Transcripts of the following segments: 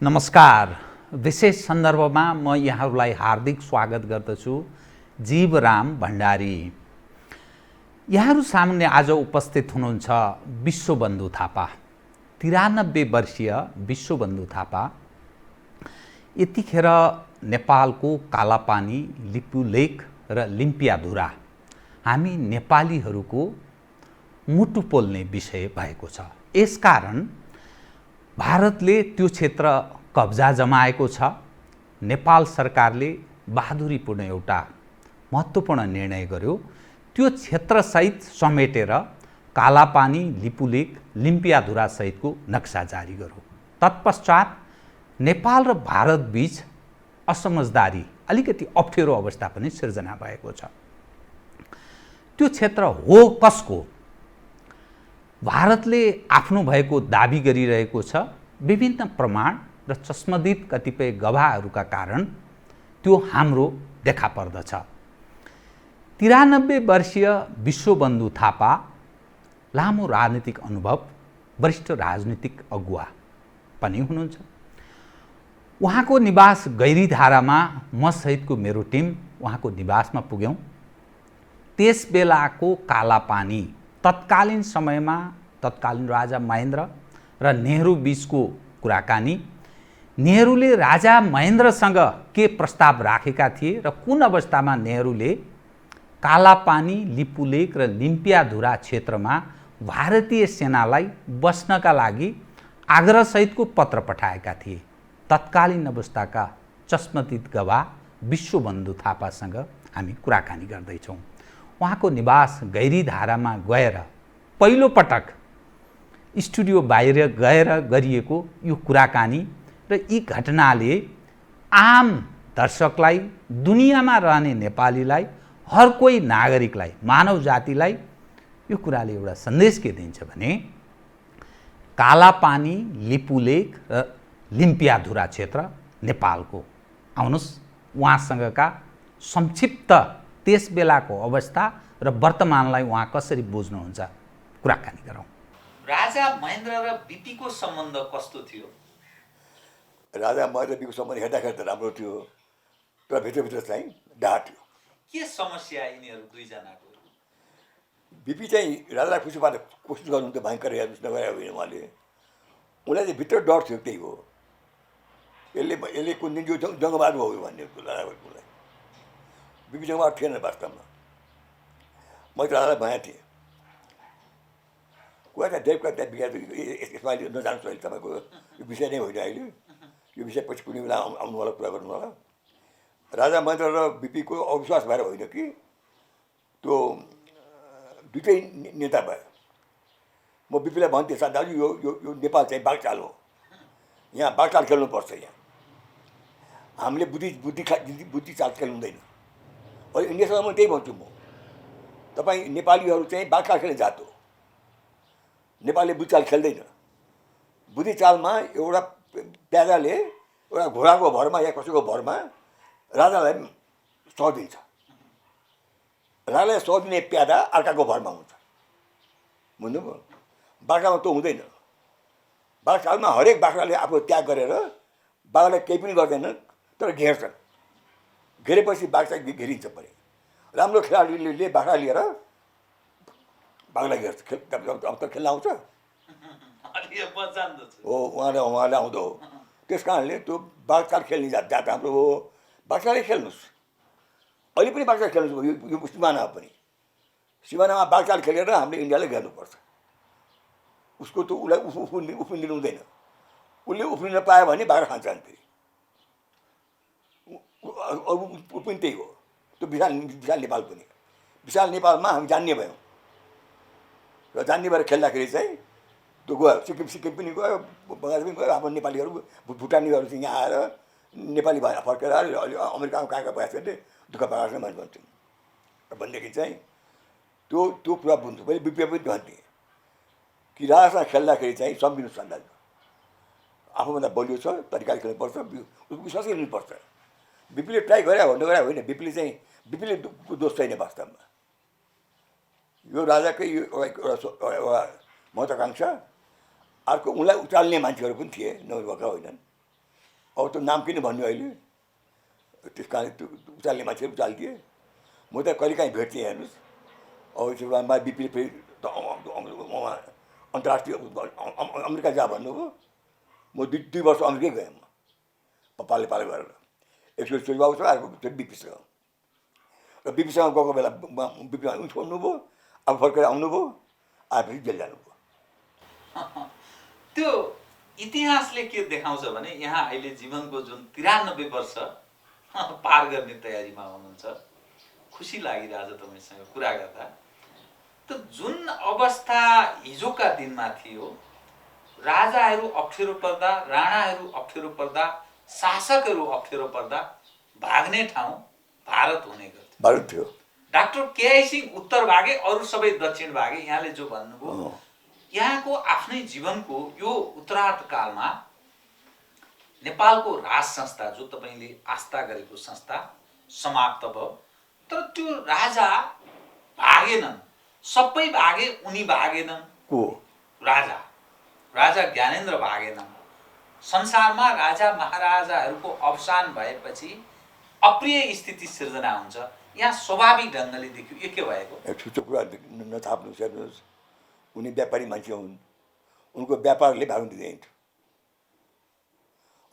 नमस्कार। विशेष सन्दर्भमा म यहाँहरूलाई हार्दिक स्वागत गर्दछु। जीवराम भण्डारी यहाँहरू सामुन्ने आज उपस्थित हुनुहुन्छ विश्वबन्धु थापा। 93 वर्षीय विश्वबन्धु थापा यतिखेर नेपालको कालापानी, लिपुलेक र लिम्पियाधुरा हामी नेपालीहरूको मुटु पोल्ने विषय भएको छ। यसकारण भारतले त्यो क्षेत्र कब्जा जमाएको छ। नेपाल सरकारले बहादुरीपूर्ण एउटा महत्त्वपूर्ण निर्णय गर्यो। त्यो क्षेत्रसहित समेटेर कालापानी, लिपुलेक, लिम्पियाधुरा सहितको नक्सा जारी गर्यो। तत्पश्चात नेपाल र भारत बीच असमझदारी, अलिकति अप्ठ्यारो अवस्था पनि सिर्जना भएको छ। त्यो क्षेत्र हो कसको? भारतले आफ्नो भएको दाबी गरिरहेको छ। विभिन्न प्रमाण र चस्मदित कतिपय गवाहहरूका कारण त्यो हाम्रो देखा पर्दछ। 93 वर्षीय विश्वबन्धु थापा लामो राजनीतिक अनुभव, वरिष्ठ राजनीतिक अगुवा पनि हुनुहुन्छ। उहाँको निवास गैरीधारामा म सहितको मेरो टिम उहाँको निवासमा पुग्यौँ। त्यस बेलाको कालापानी, तत्कालीन समयमा तत्कालीन राजा महेन्द्र र नेहरू बीचको कुराकानी, नेहरूले राजा महेन्द्रसँग के प्रस्ताव राखेका थिए र कुन अवस्थामा नेहरूले कालापानी, लिपुलेक र लिम्पियाधुरा क्षेत्रमा भारतीय सेनालाई बस्नका लागि आग्रहसहितको पत्र पठाएका थिए। तत्कालीन अवस्थाका चस्मदित गवाह विश्वबन्धु थापासँग हामी कुराकानी गर्दैछौँ। उहाँको निवास गैरीधारामा गएर पहिलो पटक स्टुडियो बाहिर गएर गरिएको यो कुराकानी र यी घटनाले आम दर्शकलाई, दुनियाँमा रहने नेपालीलाई, हर कोही नागरिकलाई, मानव जातिलाई यो कुराले एउटा सन्देश के दिन्छ भने कालापानी, लिपुलेक र लिम्पियाधुरा क्षेत्र नेपालको। आउनुहोस् उहाँसँगका संक्षिप्त त्यस बेलाको अवस्था र वर्तमानलाई उहाँ कसरी बुझ्नुहुन्छ कुराकानी गरौँ। राजा महेन्द्र र बिपीको सम्बन्ध कस्तो थियो? राजा महेन्द्र बिपीको सम्बन्ध हेर्दाखेरि त राम्रो थियो, तर भित्रभित्र चाहिँ डाहा थियो। के समस्या यिनीहरू दुईजनाको? बिपी चाहिँ राजालाई खुसी पार्ने कोसिस गर्नुहुन्थ्यो, भयङ्कर हेर्नुहोस् नगरे होइन उहाँले। उसलाई चाहिँ भित्र डर थियो, त्यही हो। यसले कुन दिन यो जङ्गबहादुर हो भन्ने राजालाई। बिपी जङ्गबहादुर थिएन वास्तवमा। मैले त राजालाई भनेको थिएँ, कुरा त देवका त्यहाँ बिगार यसमा नजानुहोस् अहिले, तपाईँको यो विषय नै होइन अहिले। यो विषय पछि कुनै बेला आउनु होला, कुरा गर्नु होला। राजा महेन्द्र र बिपीको अविश्वास भएर होइन कि त्यो दुइटै नेता भयो। म बिपीलाई भन्थेँ, दाजु यो यो यो नेपाल चाहिँ बाघचाल हो, यहाँ बाघचाल खेल्नुपर्छ। यहाँ हामीले बुद्धि चाल खेल्नु हुँदैन। अहिले इन्डियासँग म त्यही भन्छु, म तपाईँ नेपालीहरू चाहिँ बाघचाल खेल्ने जात हो। नेपालले बुद्धिचाल खेल्दैन। बुद्धिचालमा एउटा प्यादाले एउटा घोडाको भरमा या कसैको भरमा राजालाई सदिन्छ। राजालाई सदिने प्यादा अर्काको भरमा हुन्छ, बुझ्नुभयो? बाख्रामा त्यो हुँदैन। बाघचालमा हरेक बाख्राले आफू त्याग गरेर बाघलाई केही पनि गर्दैन, तर घेर्छन्। घेरेपछि बाघ चाहिँ घेरिन्छ पनि। राम्रो खेलाडीले बाख्रा लिएर बाघलाई घेर्छ। अब त खेल्न आउँछ हो, उहाँले आउँदो हो। त्यस कारणले त्यो बाघचाल खेल्ने जात हाम्रो हो। बाघचालै खेल्नुहोस्, अहिले पनि बाघचाल खेल्नुहोस्। यो सिमानामा पनि, सिमानामा बाघचाल खेलेर हामीले इन्डियालाई घेर्नुपर्छ। उसको त्यो उसलाई उफ्रिनु हुँदैन। उसले उफ्रिन पायो भने बाघ खान्छन् फेरि। ऊ पनि त्यही हो। त्यो विशाल नेपाल पनि, विशाल नेपालमा हामी जान्ने भयौँ र जान्ने भएर खेल्दाखेरि चाहिँ त्यो गयो। सिक्किम पनि गयो, बङ्गाल पनि गयो। हाम्रो नेपालीहरू, भुटानीहरू चाहिँ यहाँ आएर नेपाली भएर फर्केर आएर अमेरिकामा कहाँ भएछ भने दुःख पाएको मैले भन्थ्यौँ। भनेदेखि चाहिँ त्यो कुरा बुझ्छु। मैले बिपी पनि भन्थेँ कि राजासँग खेल्दाखेरि चाहिँ सम्झिनुहोस् दाजु, आफूभन्दा बलियो छ, तरिकाले खेल्नुपर्छ, उसको विश्वासै लिनुपर्छ। बिपीले ट्राई गरे होइन। बिपीले दोष छैन वास्तवमा। यो राजाकै एउटा महत्त्वाकांक्षा। अर्को उनलाई उचाल्ने मान्छेहरू पनि थिए, नभएका होइनन्। अब त्यो नाम किन भन्नु अहिले, त्यस कारण त्यो उचाल्ने मान्छेहरू उचालिदिए। म त कहिलेकाहीँ भेट्थेँ हेर्नुहोस्। अब त्यो बिपीले फेरि उहाँ अन्तर्राष्ट्रिय अमेरिका जा भन्नुभयो। म दुई वर्ष अमेरिकै गएँ। म पालो गरेर एकचोटि चोरीबाबुसँग अर्कोचोटि बिपीसँग। र बिपीसँग गएको बेला बिपीमा छोड्नुभयो, अब फर्केर आउनुभयो, आएपछि जेल जानुभयो। त्यो इतिहासले के देखाउँछ भने यहाँ अहिले जीवनको जुन 93 वर्ष पार गर्ने तयारीमा हुनुहुन्छ। खुसी लागिरहेछ तपाईँसँग कुरा गर्दा। त जुन अवस्था हिजोका दिनमा थियो, राजाहरू अप्ठ्यारो पर्दा, राणाहरू अप्ठ्यारो पर्दा, शासकहरू अप्ठ्यारो पर्दा भाग्ने ठाउँ भारत हुने गर्थ्यो। भारत थियो। डाक्टर केआई सिंह उत्तर भागे, अरू सबै दक्षिण भागे। यहाँले जो भन्नुभयो, यहाँको आफ्नै जीवनको यो उत्तरार्ध कालमा नेपालको राज संस्था, जो तपाईँले आस्था गरेको संस्था, समाप्त भयो। तर त्यो राजा भागेनन्, सबै भागे, उनी भागेनन्। को? राजा ज्ञानेन्द्र भागेनन्। संसारमा राजा महाराजाहरूको अवसान भएपछि अप्रिय स्थिति सिर्जना हुन्छ। यहाँ स्वाभाविक ढङ्गले देखियो। यो के भएको? छुट्टो कुरा नथाप्नुहोस्। हेर्नुहोस्, उनी व्यापारी मान्छे हुन्। उनको व्यापारले भाग्नु दिँदैन,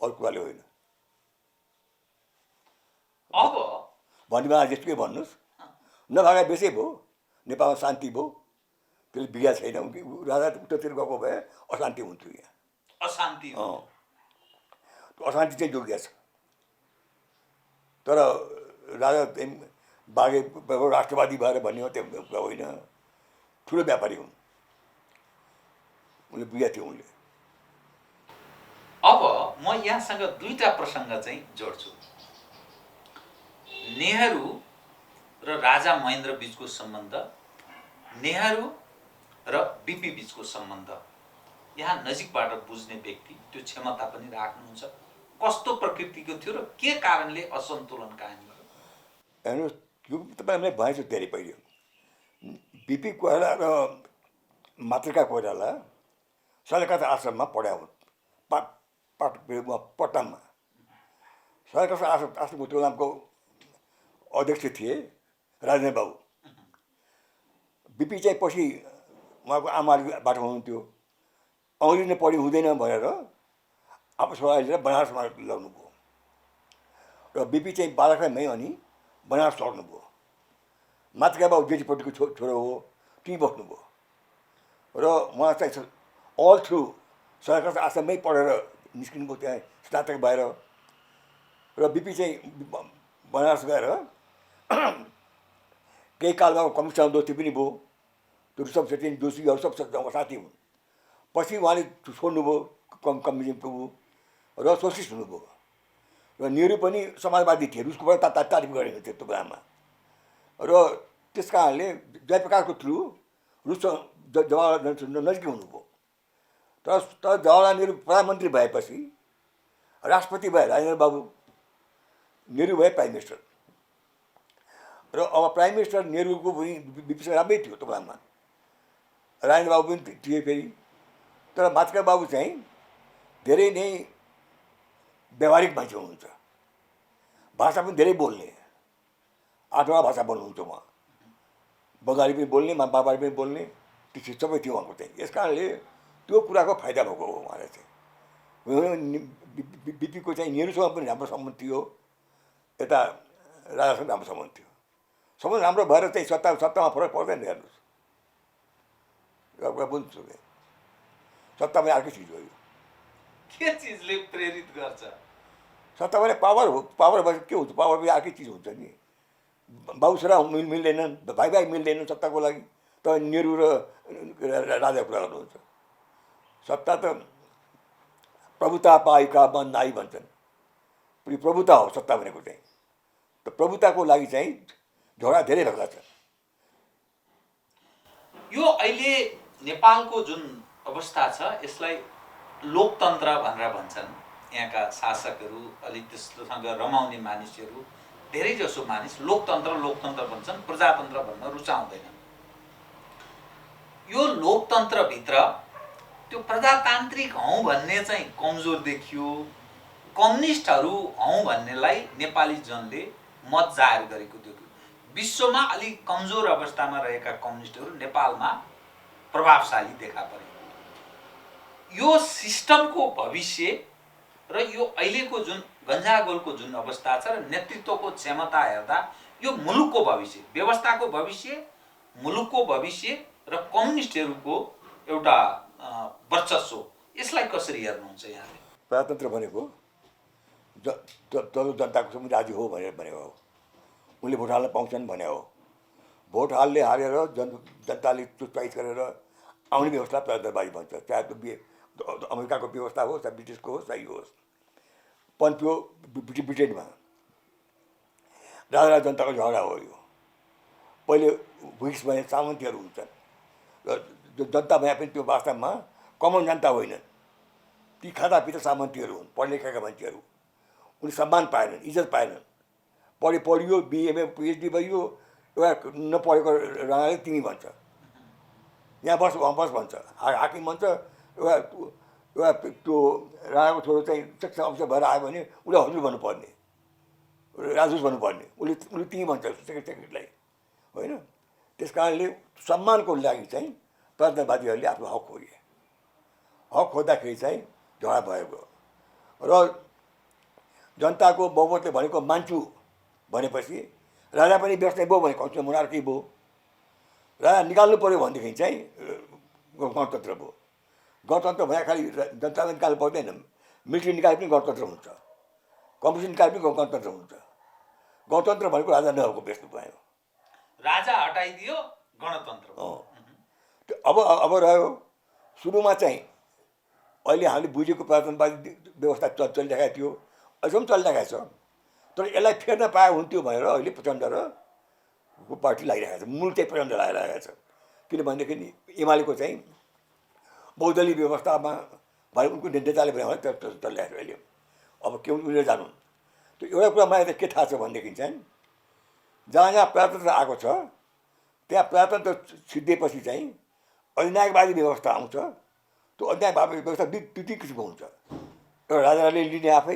अरू कुराले होइन। अब भन्ने बेला जस्तोकै भन्नुहोस्, नभागा बेसै भयो, नेपालमा शान्ति भयो, त्यसले बिगा छैन। राजा उतातिर गएको भए अशान्ति हुन्थ्यो। यहाँ अशान्ति, अशान्ति चाहिँ जोगिया छ। तर राजा बागे राष्ट्रवादी भएर भन्ने हो त्यो कुरा होइन। ठुलो व्यापारी हुन्, उनले बुझाएको थियो उनले। अब म यहाँसँग दुईटा प्रसङ्ग चाहिँ जोड्छु। नेहरू र राजा महेन्द्र बीचको सम्बन्ध, नेहरू र बिपी बीचको सम्बन्ध। यहाँ नजिकबाट बुझ्ने व्यक्ति त्यो क्षमता पनि राख्नुहुन्छ। कस्तो प्रकृतिको थियो र के कारणले असन्तुलन कायम भयो? हेर्नुहोस्, यो तपाईँलाई भनेको छु धेरै पहिले। बिपी कोइराला र मातृका कोइराला सलेकता आश्रममा पढायो पटनामा। सलेकता आश्रमको त्यो नामको अध्यक्ष थिए राजेन्द्र बाबु। बिपी चाहिँ पछि उहाँको आमाबाट हुनुहुन्थ्यो। अङ्ग्रेजी पढि हुँदैन भनेर आफ्नो छोरालाई लिएर बनारसमा लग्नुभयो। र बिपी चाहिँ बालकमै अनि बनारस लड्नुभयो। मातृका बाबु जेठीपट्टिको छोरो हो, त्यहीँ बस्नुभयो। र उहाँ चाहिँ अल थ्रु सलेकता आश्रममै पढेर निस्किनुभयो, त्यहाँ स्नातक भएर। र बिपी चाहिँ बनारस गएर केही कालमा कमिसन दोस्ती पनि भयो। त्यो ऋषभ शेट्टी जोशीहरू सब साथी हुन्। पछि उहाँले छोड्नुभयो, कम्युनिजमको र सोसिस्ट हुनुभयो। र नेहरू पनि समाजवादी थिए, रुसकोबाट तारिफ गरेको थियो त्यो बेलामा। र त्यस कारणले जयप्रकाशको थ्रु रुससँग जवाहरलाल नजिकै हुनुभयो। तर जवाहरलाल नेहरू प्रधानमन्त्री भएपछि राष्ट्रपति भए राजेन्द्र बाबु, नेहरू भए प्राइम मिनिस्टर। र अब प्राइम मिनिस्टर नेहरूको पनि बिपीसँग राम्रै थियो त्यो बेलामा। राजेन्द्र बाबु पनि थिए फेरि। तर मातृका बाबु चाहिँ धेरै नै व्यावहारिक मान्छे हुनुहुन्छ। भाषा पनि धेरै बोल्ने, 8वटा भाषा बोल्नुहुन्छ उहाँ। बङ्गाली पनि बोल्ने, मारवाडी पनि बोल्ने, त्यो सबै थियो उहाँको चाहिँ। यस कारणले त्यो कुराको फाइदा भएको हो उहाँलाई चाहिँ। बिपीको चाहिँ नेहरूसँग पनि राम्रो सम्बन्ध थियो, यता राजासँग राम्रो सम्बन्ध थियो। सम्बन्ध राम्रो भएर चाहिँ सत्तामा फरक पर्दैन। हेर्नुहोस्, एउटा बुझ्छु, सत्ता पनि अर्कै चिज हो। यो के चिजले प्रेरित गर्छ? सत्ता भने पावर हो। पावर भएपछि के हुन्छ? पावर पनि अर्कै चिज हुन्छ नि। बाबु छोरा मिल्दैनन्, भाइ मिल्दैनन् सत्ताको लागि। तर नेहरू र राजा कुरा गर्नुहुन्छ। सत्ता त प्रभुता पाएका मन नाई भन्छन्। प्रभुता हो सत्ता भनेको चाहिँ। त प्रभुताको लागि चाहिँ झगडा धेरै भएका छन्। यो अहिले नेपालको जुन अवस्था छ, यसलाई लोकतन्त्र भनेर भन्छन् यहाँका शासकहरू। अलिक त्यससँग रमाउने मानिसहरू, धेरै जसो मानिस लोकतन्त्र भन्छन्, प्रजातन्त्र भन्न रुचाउँदैनन्। यो लोकतन्त्रभित्र त्यो प्रजातान्त्रिक हौँ भन्ने चाहिँ कमजोर देखियो, कम्युनिस्टहरू हौँ भन्नेलाई नेपाली जनले मत जाहेर गरेको देख्यो। विश्वमा अलिक कमजोर अवस्थामा रहेका कम्युनिस्टहरू नेपालमा प्रभावशाली देखा परे। यो सिस्टमको भविष्य र यो अहिलेको जुन गन्जागोलको जुन अवस्था छ र नेतृत्वको क्षमता हेर्दा यो मुलुकको भविष्य, व्यवस्थाको भविष्य, मुलुकको भविष्य र कम्युनिस्टहरूको एउटा वर्चस्व, यसलाई कसरी हेर्नुहुन्छ यहाँले? प्रजातन्त्र भनेको जनताको सबै राजी हो भनेर भनेको हो। उनले भोट हाल्न पाउँछन् भने हो। भोट हाल्ने हालेर जनताले चुज गरेर आउने व्यवस्था प्रजातन्त्रवादी भन्छ। चाहे त्यो अमेरिकाको व्यवस्था होस् चाहे ब्रिटिसको होस् चाहे यो होस्। पन्थ्यो ब्रिटेनमा राजा जनताको झगडा हो यो। पहिले व्हिग्स भने सामन्तीहरू हुन्छन् र जनता भए पनि त्यो वास्तवमा कमन जनता होइनन्। ती खातापिता सामन्तीहरू हुन्, पढे लेखेका मान्छेहरू। उनी सम्मान पाएनन्, इज्जत पाएनन्। पढियो, बिएमए पिएचडी भयो, एउटा नपढेको राणाले तिमी भन्छ, यहाँ बस वहाँ बस भन्छ, हाकिम भन्छ। एउटा त्यो राणाको छोरो चाहिँ शिक्षा अफिसर भएर आयो भने उसले हजुर भन्नुपर्ने, राजुस भन्नुपर्ने, उसले तिमी भन्छ सेक्रेटरीलाई, होइन? त्यस कारणले सम्मानको लागि चाहिँ प्रजातन्त्रवादीहरूले आफ्नो हक खोजे। हक खोज्दाखेरि चाहिँ झगडा भएको र जनताको बहुमतले भनेको मान्छु भनेपछि राजा पनि व्यवस्था भयो भने कन्स्टिट्युसन मोनार्की भयो। राजा निकाल्नु पऱ्यो भनेदेखि चाहिँ गणतन्त्र भयो। गणतन्त्र भए खालि जनतालाई निकाल्नु पर्दैन, मिलिट्री निकाले पनि गणतन्त्र हुन्छ, कम्युनिस्ट निकाले पनि गणतन्त्र हुन्छ। गणतन्त्र भनेको राजा नभएको व्यस्त भयो, राजा हटाइदियो, गणतन्त्र। अब रह्यो सुरुमा चाहिँ अहिले हामीले बुझेको प्रजातन्त्रवादी व्यवस्था चलिरहेको थियो, अझै पनि चलिरहेको छ। तर यसलाई फेर्न पाए हुन्थ्यो भनेर अहिले प्रचण्ड र पार्टी लागिरहेको छ। मूल चाहिँ प्रचण्ड लागिरहेको छ। किनभनेदेखि एमालेको चाहिँ बहुदलीय व्यवस्थामा भने उनको नेताले भने चलिरहेको छ अहिले। अब के उनीहरू जानु। त्यो एउटा कुरा मलाई के थाहा छ भनेदेखि चाहिँ जहाँ जहाँ प्रजातन्त्र आएको छ त्यहाँ प्रजातन्त्र सिद्धिएपछि चाहिँ अधिनायकवादी व्यवस्था आउँछ। त्यो अधिनायकवादी व्यवस्था दुई किसिमको हुन्छ। एउटा राजाले लिने आफै,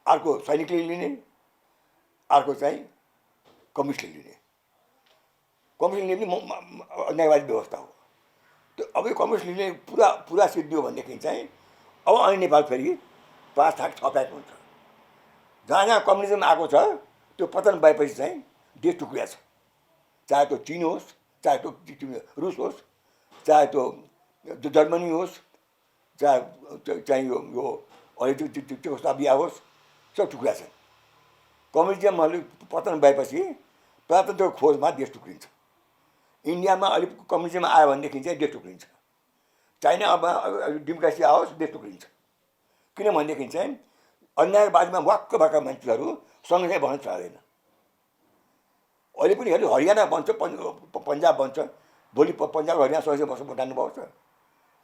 अर्को सैनिकले लिने, अर्को चाहिँ कम्युनिस्टले लिने। कम्युनिस्टले लिने अन्यायवादी व्यवस्था हो। त्यो अब यो कम्युनिस्ट लिने पुरा सिद्धियो भनेदेखि चाहिँ अब अनि नेपाल फेरि 5 थाक 6 फ्याक हुन्छ। जहाँ जहाँ कम्युनिजम आएको छ त्यो पतन भएपछि चाहिँ देश टुक्रिया छ। चाहे त्यो चिन होस्, चाहे त्यो रुस होस्, चाहे त्यो जर्मनी होस्, चाहे यो अहिले चेकोस्लोभाकिया होस्, सब टुक्रिया छ। कम्युनिजमहरूले पतन भएपछि प्रजातन्त्रको खोजमा देश टुक्रिन्छ। इन्डियामा अलिक कम्युनिजम आयो भनेदेखि चाहिँ देश टुक्रिन्छ। चाइनामा डेमोक्रेसी आओस् देश टुक्रिन्छ। किनभनेदेखि चाहिँ अन्यायवादीमा वाक्क भएका मान्छेहरू सँगसँगै भन्न चाहँदैन। अहिले पनि हेर्नु हरियाणा बन्छ, पन्जाब बन्छ, भोलि पन्जाब हरियाणा सँगै बस्छ, भुटान बस्छ,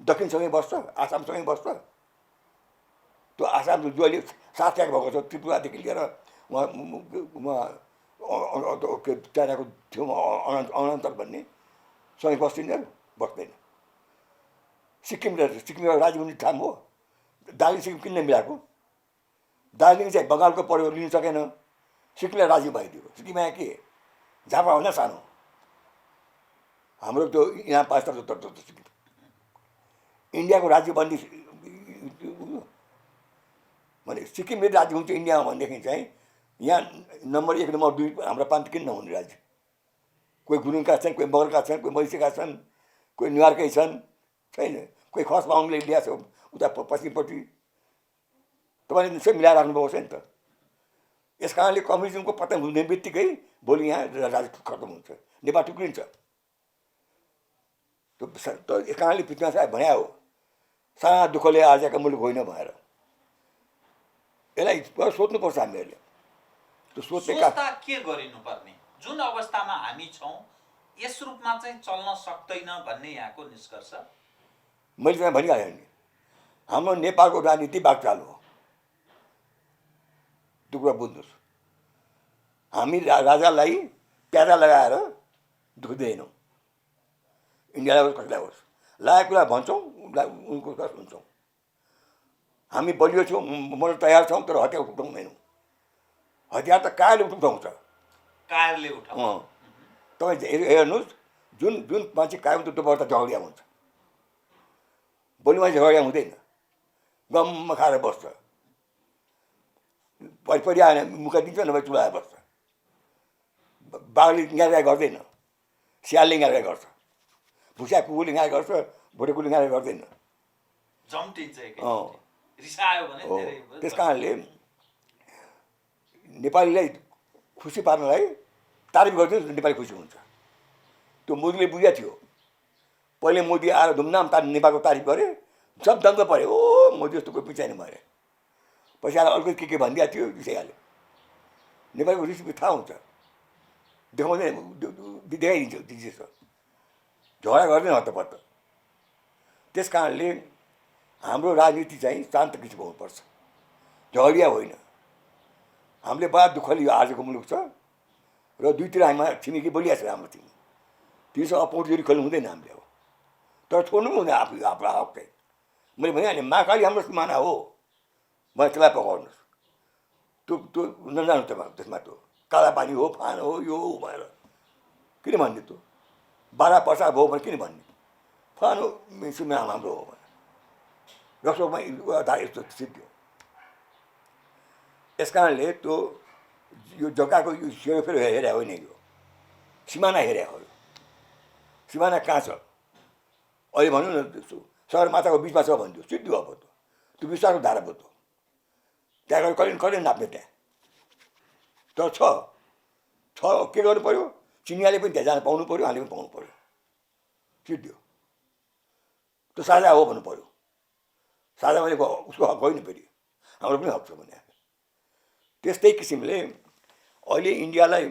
दक्षिणसँगै बस्छ, आसामसँगै बस्छ। त्यो आसाम जो अहिले 7 ट्याक भएको छ, त्रिपुरादेखि लिएर चाइनाको छेउमा अनन्तर भन्ने सँगै बस्दैन, बस्दैन। सिक्किम एउटा राज्य हुने ठाउँ हो। दार्जिलिङ सिक्किम किन मिलाएको? दार्जिलिङ चाहिँ बङ्गालको पऱ्यो, लिन सकेन, सिक्किमलाई राज्य भइदियो। सिक्किममा के झापा भन्दा सानो, हाम्रो त्यो यहाँ 5 सिक्किम इन्डियाको राज्य बन्दी भने सिक्किम यदि राज्य हुन्छ इन्डियामा भनेदेखि चाहिँ यहाँ नम्बर 1 नम्बर 2 हाम्रो प्रान्त किन नहुने राज्य? कोही गुरुङका छन्, कोही मगरका छन्, कोही मधेसीका छन्, कोही न्युयोर्कै छन्, छैन, कोही खस बाहुनले ल्याएको छ उता पश्चिमपट्टि। तपाईँले सबै मिलाएर राख्नुभएको छ नि त। यस कारणले कम्युनिजमको पतन हुने बित्तिकै भोलि यहाँ राज्य खत्तम हुन्छ, नेपाल टुक्रिन्छ। त्यो यस कारणले पृथ्वीनाथ राय भने हो साना दुःखले आजका मुलुक होइन भनेर। यसलाई सोध्नुपर्छ हामीहरूले। त्यो सोच्दा के गरिनुपर्ने? जुन अवस्थामा हामी छौँ यस रूपमा चाहिँ चल्न सक्दैन भन्ने यहाँको निष्कर्ष? मैले तपाईँ भनिहालेँ नि, हाम्रो नेपालको राजनीति बागचाल हो। त्यो कुरा बुझ्नुहोस्। हामी राजालाई प्यारा लगाएर दुःख दिँदैनौँ। इन्डियालाई होस् कसैलाई होस्, लागेको कुरा भन्छौँ, उनको कुरा सुन्छौँ। हामी बलियो छौँ, म तयार छौँ, तर हतियार उठाउँदैनौँ। हतियार त कायरले उठाउँछ। कायरले उठाउँछ। तपाईँ हेर्नुहोस्, जुन जुन मान्छे कायम त्यो पर्दा झगडिया हुन्छ। बलियो मान्छे झगडिया हुँदैन, गम्म खाएर बस्छ। परि आएन मुख दिन्छ, नभए चुलाएर बस्छ। बाघले ङ्यार्या गर्दैन, स्यालले ङ्यार्या गर्छ, भुसिया कुकुरले ङ्यार्या गर्छ, भोटे कुकुरले ङ्यार्या गर्दैन। जम्टिन्छ एकैचोटि। रिसायो भने धेरै। त्यस कारणले नेपालीलाई खुसी पार्नलाई तारिफ गरिदिनु, नेपाली खुसी हुन्छ। त्यो मोदीले बुझेको थियो। पहिले मोदी आएर धुमधाम नेपालको तारिफ गरे, जब दङ्ग पऱ्यो, ओ मोदी जस्तो कोही पिछाइ नै भएर। पछि आएर अलिकति के भनिदिएको थियो, रिसाइहाल्यो। नेपालीको रिस थाहा हुन्छ, देखाउँदैन, देखाइदिन्छ दिन्छ। झगडा गर्दैन हत्तपत्त। त्यस कारणले हाम्रो राजनीति चाहिँ शान्त किसिमको हुनुपर्छ, झगडिया होइन। हामीले बडा दुःखले यो आजको मुलुक छ र दुईतिर हामीमा छिमेकी बोलिया छ हाम्रो छिमेकी। तीसँग अपोजिट खेल्नु हुँदैन हामीले अब, तर छोड्नु पनि हुँदैन आफू आफ्नो हक चाहिँ। मैले भनिहालेँ, महाकाली हाम्रो सिमाना हो, मलाई त्यसलाई पकाउनुहोस्। त्यो नजानु त्यसमा, त्यो काला पानी हो, फान हो, यो हो भनेर किन भन्ने? त्यो 12 पर्सा भयो भने किन भन्ने? फान हो, सिमाना हाम्रो हो भने रक्सोकमा यस्तो सिद्धि हो। यस कारणले त्यो यो जग्गाको यो सेरोफेरो हेरे होइन, यो सिमाना हेरे हो। सिमाना कहाँ छ अहिले भनौँ न, सगरमाथाको बिचमा छ भनिदियो, सिद्धि हो। अब त्यो विश्वासको धारा भयो। त्यहाँ गएर कहिले कहिले नाप्ने त्यहाँ, तर छ के गर्नु पऱ्यो? चिनियाले पनि त्यहाँ जान पाउनु पऱ्यो, हामीले पनि पाउनु पऱ्यो, सिद्धि हो। त्यो साझा हो भन्नु पऱ्यो। साझा भनेको उसको हक होइन, फेरि हाम्रो पनि हक छ भने। त्यस्तै किसिमले अहिले इन्डियालाई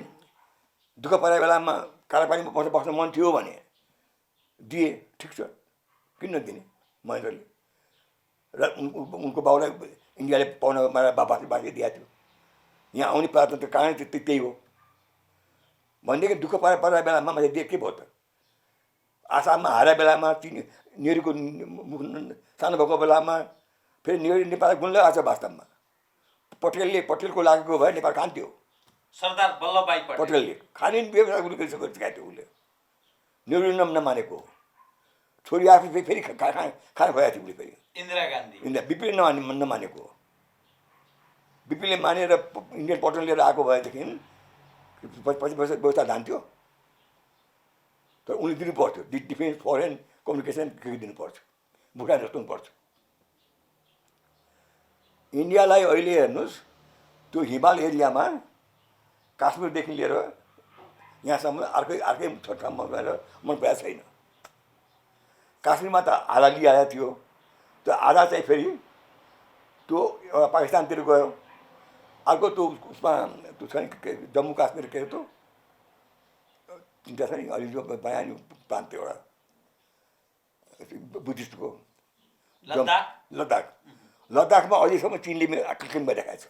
दुःख परेको बेलामा कालापानीमा बस्न मन थियो भने दिए, ठिक छ, किन नदिने? महेन्द्रले र उनको बाउलाई इन्डियाले पाउन बासी दिएको थियो। यहाँ आउने प्रजातन्त्र कारण त्यही हो भनेदेखि दुःख परेको बेलामा मैले दिए के भयो त? आसाममा हारेको बेलामा, नेहरूको सानो भएको बेलामा फेरि नेहरू नेपाल गुन्दै आएको छ। वास्तवमा पटेलको लागेको भए नेपाल खान्थ्यो। सरदार वल्लभभाइ पटेलले खाने व्यवसाय सिकाएको थियो उसले। नेहरू नमानेको छोरी आफू फेरि खाना खुवाएको थियो उसले। फेरि इन्दिरा गान्धी बिपीले नमानेको। बिपीले मानेर इन्डियन पटेल लिएर आएको भएदेखि 25 वर्ष व्यवस्था जान्थ्यो। तर उनले दिनु पर्थ्यो, डिफेन्स, फरेन, कम्युनिकेसन के दिनु पर्छ, भुटान जस्तो हुनुपर्छ। इन्डियालाई अहिले हेर्नुहोस्, त्यो हिमाल एरियामा काश्मीरदेखि लिएर यहाँसम्म अर्कै ठाउँमा गएर मन परेको छैन। काश्मीरमा त आधा लिइहालेको थियो, त्यो आधा चाहिँ फेरि त्यो एउटा पाकिस्तानतिर गयो। अर्को त्यो उसमा त्यो छ नि जम्मू काश्मीर, के त्यो तिनवटा छ नि अलि जो बयानी प्रान्त, एउटा बुद्धिस्टको लद्दाखमा अहिलेसम्म चिनले क्लेम गरिरहेको छ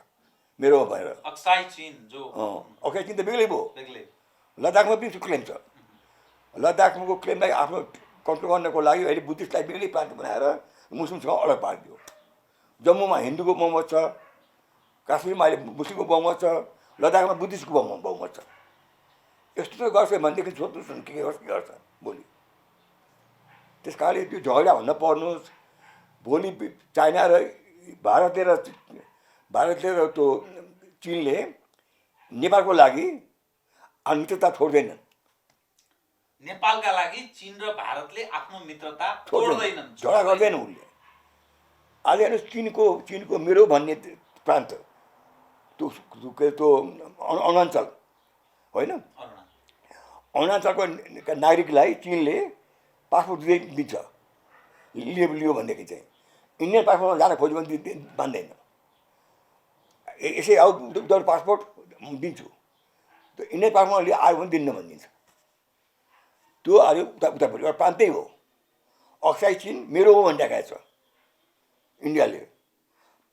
मेरो भएर। अक्साई चीन जो अक्साई चीन त बेग्लै भयो। लद्दाखमा पनि क्लेम छ। लद्दाखको क्लेमलाई आफ्नो कन्ट्रोल गर्नको लागि अहिले बुद्धिस्टलाई बेग्लै प्रान्त बनाएर मुस्लिमसँग अलग पारिदियो। जम्मूमा हिन्दूको बहुमत छ, काश्मीरमा अहिले मुस्लिमको बहुमत छ, लद्दाखमा बुद्धिस्टको बहुमत छ। यस्तो त गर्छ भनेदेखि सोध्नुहोस् न के गर्छ भोलि। त्यस कारणले त्यो झगडा हुन पर्नुहोस्। भोलि चाइना र भारतले र त्यो चिनले नेपालको लागि मित्रता छोड्दैनन्। नेपालका लागि चिन र भारतले आफ्नो मित्रता छोड्दैनन्, झगडा गर्दैन उनले। आज हेर्नुहोस्, चिनको मेरो भन्ने प्रान्त, त्यो अरुणाञ्चल होइन, अरुणाञ्चलको नागरिकलाई चिनले पासपोर्ट दिन्छ, लियो भनेदेखि चाहिँ इन्डियन पासपोर्टमा जान खोज्यो भने मान्दैन। यसै आऊ पासपोर्ट दिन्छु, त्यो इन्डियन पासपोर्टमा आयो भने दिन्न भनिदिन्छ। त्यो अरे उतापट्टि एउटा प्रान्तै हो। अक्साई चीन मेरो हो भनिरहेको छ इन्डियाले।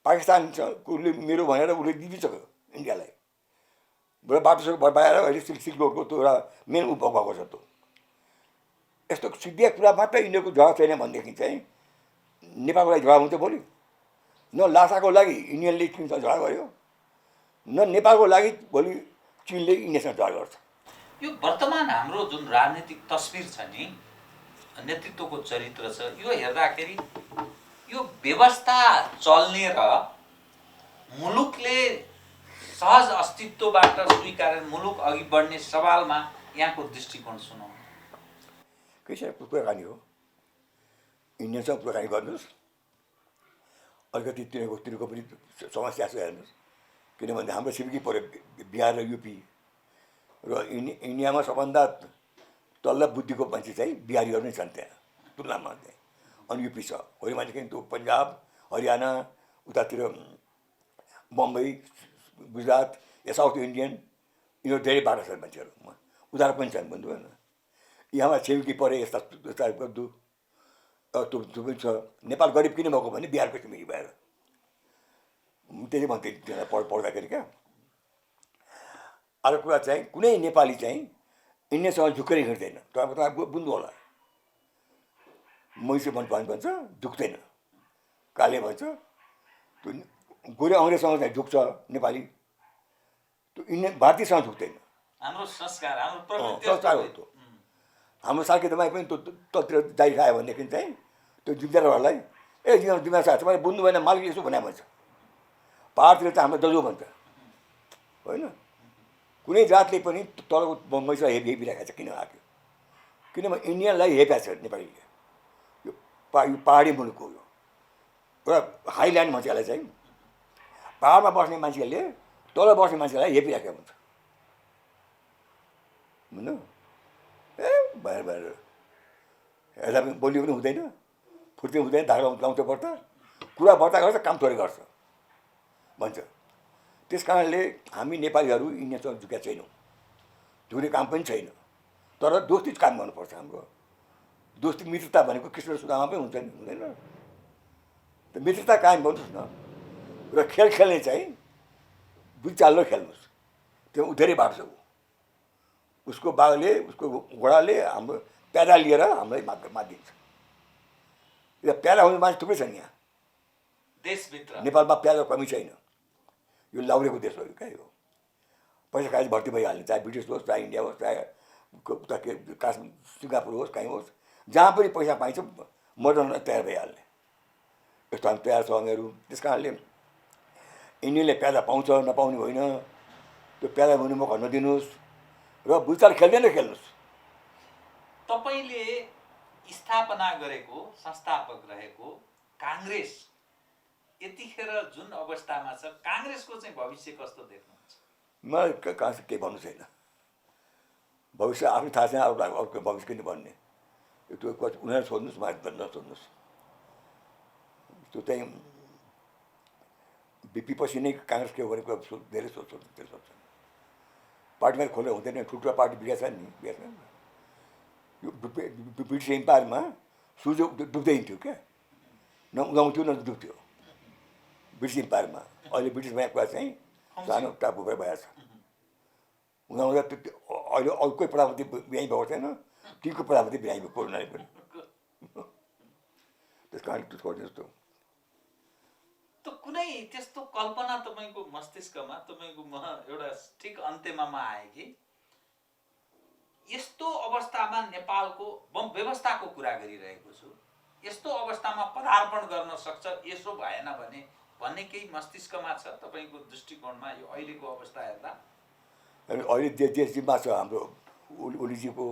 पाकिस्तानले मेरो भनेर उसले दिइसक्यो इन्डियालाई। बाटो भएर अहिले सिल्क रोडको त्यो एउटा मेन भएको छ। त्यो यस्तो सिद्धिया कुरा मात्रै इन्डियाको झगडा छैन भनेदेखि चाहिँ नेपालको लागि झगडा हुन्छ भोलि। न लासाको लागि इन्डियनले चिनसँग झगडा गर्यो, न नेपालको लागि भोलि चिनले इन्डियासँग झगडा गर्छ। यो वर्तमान हाम्रो जुन राजनीतिक तस्बिर छ नि, नेतृत्वको चरित्र छ, यो हेर्दाखेरि यो व्यवस्था चल्ने र मुलुकले सहज अस्तित्वबाट स्वीकार मुलुक अघि बढ्ने सवालमा यहाँको दृष्टिकोण सुनाउनु। कसैको कुराकानी हो, इन्डियनसँग कुराकानी गर्नुहोस्, अलिकति तिनीहरूको पनि समस्या छ हेर्नुहोस्। किनभने हाम्रो छिमेकी पऱ्यो बिहार र युपी, र इन्डियामा सबभन्दा तल्लो बुद्धिको मान्छे चाहिँ बिहारीहरू नै छन् त्यहाँ तुलनामा चाहिँ। अनि युपी छ, होइन भनेदेखि त्यो पन्जाब, हरियाणा, उतातिर बम्बई, गुजरात, या साउथ इन्डियन, यिनीहरू धेरै बाटो छन् मान्छेहरू, उधार पनि छन् भन्नु भएन। यहाँमा छिमेकी परे यस्ता त्यो पनि छ। नेपाल गरिब किन भएको भने बिहारको छिमेकी भएर, त्यही भन्थे पढ्दाखेरि क्या। अर्को कुरा चाहिँ कुनै नेपाली चाहिँ इन्डियासँग झुक्कै हिँड्दैन। तपाईँ बुझ्नु होला, मैसे भन्छ झुक्दैन, काले भन्छ त्यो गोरे अङ्ग्रेजसँग चाहिँ झुक्छ नेपाली, त्यो इन्डियन भारतीयसँग झुक्दैन। हाम्रो संस्कार, हाम्रो संस्कार हो त्यो। हाम्रो सार्की दमाई पनि त्यो तलतिर जारी खायो भनेदेखि चाहिँ त्यो जिम्मेदारहरूलाई जिम्मेदार साथ मैले बुझ्नु भएन, मालिकले यसो भने भन्छ। पहाडतिर चाहिँ हाम्रो दजु भन्छ, होइन? कुनै जातले पनि तलको मैसा हेपिरहेको छ, किन आएको? किनभने इन्डियनलाई हेपेको छ नेपालीले। यो पहाडी मुलुक हो, यो एउटा हाइल्यान्ड भन्छ यसलाई चाहिँ। पहाडमा बस्ने मान्छेहरूले तल बस्ने मान्छेलाई हेपिरहेको हुन्छ, बुझ्नु? भएर हेर्दा पनि बोली पनि हुँदैन, फुर्ती हुँदैन, धागा लाउँछ पर्छ, कुरा बर्ता गर्छ, काम थोरै गर्छ भन्छ। त्यस कारणले हामी नेपालीहरू इन्डियासँग झुकेका छैनौँ, झुक्ने काम पनि छैन। तर दोस्ती काम गर्नुपर्छ हाम्रो। दोस्ती मित्रता भनेको कृष्ण सुदामा पनि हुन्छ नि, हुँदैन? त मित्रता कायम गर्नुहोस् न, र खेल खेल्ने चाहिँ बुझचालो खेल्नुहोस्। त्यो धेरै बाटो छ, उसको बाघले उसको घोडाले हाम्रो प्यादा लिएर हामीलाई मातिदिन्छ। यो प्यादा हुने मान्छे थुप्रै छन् यहाँ देशभित्र। नेपालमा नेपालमा प्यादाको कमी छैन। यो लाउरेको देश हो, क्या हो? पैसा खाएर भर्ती भइहाल्ने, चाहे ब्रिटिस होस्, चाहे इन्डिया होस्, चाहे उता के सिङ्गापुर होस्, कहीँ होस्, जहाँ पनि पैसा पाइन्छ मर्न तयार भइहाल्ने। यस्तो हामी तयार छौँ हामीहरू। त्यस कारणले इन्डियनले प्यादा पाउँछ नपाउने होइन, त्यो प्यादा हुने मौका नदिनुहोस् र बुझचाल खेल्दैन खेल्नुहोस्। तपाईँले स्थापना गरेको, संस्थापक रहेको काङ्ग्रेस यतिखेर जुन अवस्थामा छ, काङ्ग्रेसको चाहिँ भविष्य कस्तो देख्नुहुन्छ? मलाई कहाँ केही भन्नु छैन। भविष्य आफै थाहा छैन, अरूको भविष्य किन भन्ने? त्यो उनीहरू सोध्नुहोस्, मलाई नसोध्नुहोस्। त्यो चाहिँ बिपी पछि नै काङ्ग्रेस के भनेको धेरै सोध्छ। पार्टीमा खोलेर हुँदैन, ठुल्ठुला पार्टी बिगाछ नि, बिगाछ। यो ब्रिटिस एम्पायरमा सूर्य डुब्दै हिँड्थ्यो क्या, न उदाउँथ्यो न डुब्थ्यो ब्रिटिस एम्पायरमा। अहिले ब्रिटिस भएको कुरा चाहिँ सानो टापु भएर भइरहेको छ। उदाउँदा अहिले अर्कै प्रधानमन्त्री बिरामी भएको छैन, तिनको प्रधानमन्त्री बिरामी भएको कोरोनाले पनि। त्यस कारण त्यो छोडिदिनुहोस्। त कुनै त्यस्तो कल्पना तपाईँको मस्तिष्कमा, तपाईँको एउटा ठिक अन्त्यमा आए कि यस्तो अवस्थामा नेपालको व्यवस्थाको कुरा गरिरहेको छु, यस्तो अवस्थामा पदार्पण गर्न सक्छ, यसो भएन भने भन्ने केही मस्तिष्कमा छ तपाईँको दृष्टिकोणमा यो अहिलेको अवस्था हेर्दा? अहिले देशमा छ हाम्रो ओलीजीको,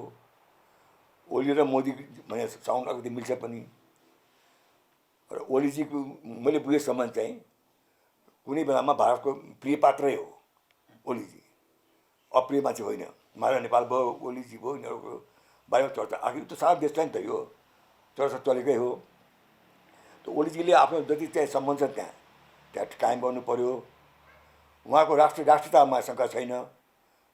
ओली र मोदी भने साउन्ड अलिकति मिल्छ पनि। र ओलीजीको मैले बुझेसम्म चाहिँ कुनै बेलामा भारतको प्रिय पात्रै हो ओलीजी, अप्रिय मान्छे होइन। मारा नेपाल भयो, ओलीजी भयो, यिनीहरूको बारेमा चर्चा आखिर त सारा देशलाई नि त यो चर्चा चलेकै हो। त ओलीजीले आफ्नो जति चाहिँ सम्बन्ध छ त्यहाँ कायम गर्नु पऱ्यो। उहाँको राष्ट्रियतामा शङ्का छैन,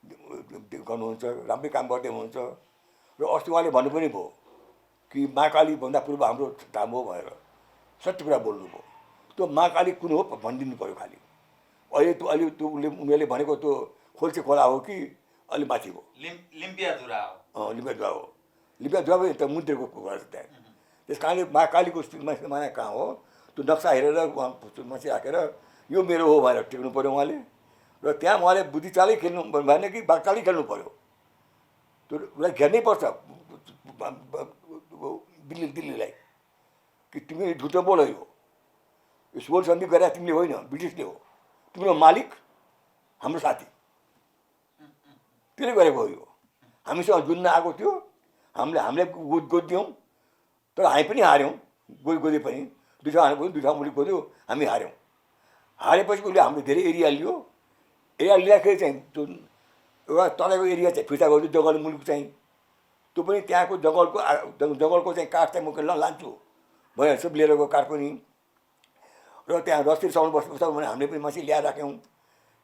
गर्नुहुन्छ, राम्रै काम गर्दै हुनुहुन्छ। र अस्ति उहाँले भन्नु पनि भयो कि महाकालीभन्दा पूर्व हाम्रो धाम हो भनेर, सत्य कुरा बोल्नुभयो। त्यो महाकाली कुन हो भनिदिनु पऱ्यो खालि। अहिले त्यो उनीहरूले भनेको त्यो खोल्चे खोला हो कि अलि माथि हो? लिम्पियाधुरा हो। लिम्पियाधुरा हो। लिम्पियाधुरा पनि त मुद्रेको कुरा छ त्यहाँ। त्यस कारणले महाकालीको माना कहाँ हो, त्यो नक्सा हेरेर उहाँ मान्छे राखेर यो मेरो हो भनेर टेक्नु पऱ्यो उहाँले। र त्यहाँ उहाँले बुद्धि चालै खेल्नु भएन कि बाघ चालै खेल्नु पऱ्यो। त्यो उसलाई घेर्नै पर्छ दिल्लीलाई कि तिमी झुटो बोल यो स्वर सन्धि गरेर तिमीले होइन, ब्रिटिसले हो, तिम्रो मालिक हाम्रो साथी, त्यसले गरेको हो यो। हामीसँग जुन्न आएको थियो, हामीले गोदियौँ, तर हामी पनि हार्यौँ। गोदे पनि दुई ठाउँ हार्नु पऱ्यो, दुई ठाउँ मुलुक गोद्यो, हामी हार्यौँ। हारेपछि उसले हाम्रो धेरै एरिया लियो। एरिया लिँदाखेरि चाहिँ त्यो एउटा तलको एरिया चाहिँ फिर्ता गर्छु, जङ्गल मुलुक चाहिँ त्यो पनि त्यहाँको जङ्गलको चाहिँ काठ चाहिँ म लान्छु भनेर सब लिएर गयो काठ पनि। र त्यहाँ रस्तीसम्म बस्नुपर्छ भने हामीले पनि मान्छे ल्याएर राख्यौँ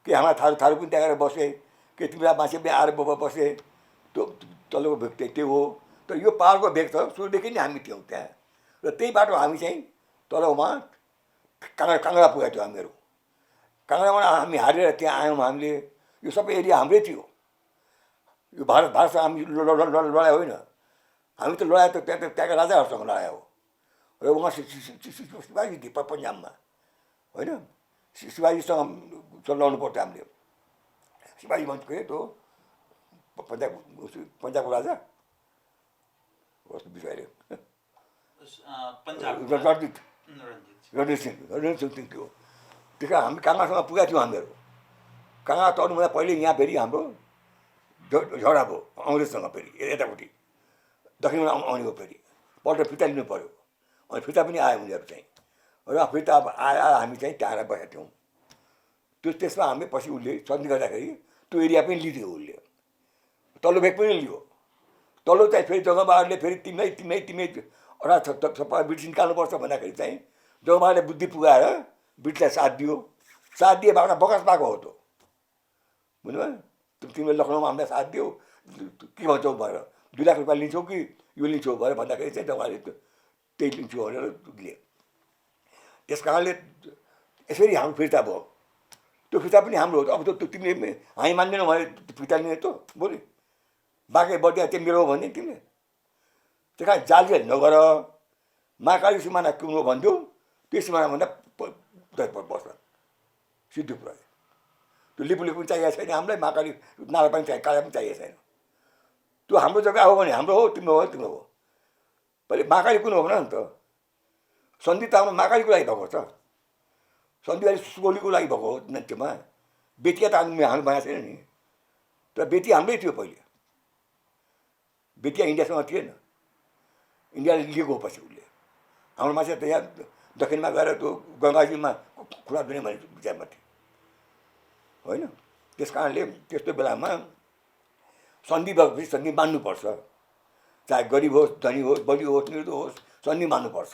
कि हाम्रा थारू पनि त्यहाँ गएर बसेँ कि तिमीलाई मान्छे पनि आएर बसेँ। त्यो तल्लोको भेग त्यो हो। तर यो पाहाडको भेग त सुरुदेखि नै हामी थियौँ त्यहाँ। र त्यही बाटो हामी चाहिँ तलमा काङ्गडा पुगेको थियो हामीहरू। काङ्गडाबाट हामी हारेर त्यहाँ आयौँ हामीले। यो सबै एरिया हाम्रै थियो। यो भारतसँग हामी लडाइ होइन, हामी त लडाइ त त्यहाँका राजाहरूसँग लडाइ हो। र उहाँ शिवाजी थिए पन्जाबमा होइन, शिवाजीसँग लड्नु पर्थ्यो हामीले। शिवाजी भन्छ के त्यो पन्जाबको राजा कस्तो विषयले रणजित सिंह थियो। त्यस कारण हामी काङ्गडासँग पुगेका थियौँ हामीहरू। काङ्गडा तर्नुभन्दा पहिले यहाँ फेरि हाम्रो झगडा भयो अङ्ग्रेजसँग। फेरि यतापट्टि दक्षिणबाट आउने हो, फेरि पल्ट फिर्ता लिनु पऱ्यो। अनि फिर्ता पनि आयो उनीहरू चाहिँ। र फिर्ता आएर हामी चाहिँ त्यहाँ बसेका थियौँ। त्यसमा हामी पछि उसले सन्धि गर्दाखेरि त्यो एरिया पनि लिदियो उसले, तल्लो भेग पनि लियो। तल्लो चाहिँ फेरि जङ्गबहादुरले फेरि तिमी सबै ब्रिटिस निकाल्नुपर्छ भन्दाखेरि चाहिँ जङ्गबहादुरले बुद्धि पुगाएर ब्रिटिसलाई साथ दियो। साथ दिएबाट बकस पाएको हो। त बुझ्नुभयो, तिमीले लखनऊमा हामीलाई साथ दियो, के भन्छौ भनेर 2 लाख रुपियाँ लिन्छौ कि यो लिन्छौ भनेर भन्दाखेरि चाहिँ जङ्गबहादुरले त्यही लिन्छु भनेर लिए। त्यस कारणले यसरी हाम्रो फिर्ता भयो। त्यो फिर्ता पनि हाम्रो हो। अब त्यो तिमीले हामी मान्दैनौ भने फिर्ता लिने त भोलि बाँके बढिया चाहिँ मेरो हो भने तिमीले त्यही कारण जालझेल नगर। महाकाली सिमाना कुन हो भनिदियो, त्यो सिमानाभन्दा बस्छ सिद्धि कुरा। त्यो लिपुले पनि चाहिएको छैन हामीलाई, महाकाली नाला पनि चाहियो, काला पनि चाहिएको छैन। त्यो हाम्रो जग्गा हो भने हाम्रो हो, तिम्रो हो तिम्रो हो। पहिले महाकाली कुन हो भन न त। सन्धि त हाम्रो महाकालीको लागि भएको छ। सन्धि अहिले सुगौलीको लागि भएको हो नृत्यमा। बेतिया त हाम्रो बनाएको छैन नि। तर बेतिया हाम्रै थियो पहिले। बेतिया इन्डियासँग थिएन, इन्डियाले लिएको हो पछि उसले। हाम्रो मान्छे त यहाँ दक्षिणमा गएर त्यो गङ्गाजीमा खुला दिने भन्ने विचारमा थियो होइन। त्यस कारणले त्यस्तो बेलामा सन्धि भएपछि सन्धि मान्नुपर्छ। चाहे गरिब होस्, धनी होस्, बलियो होस्, निर्दो होस्, सन्धि मान्नुपर्छ।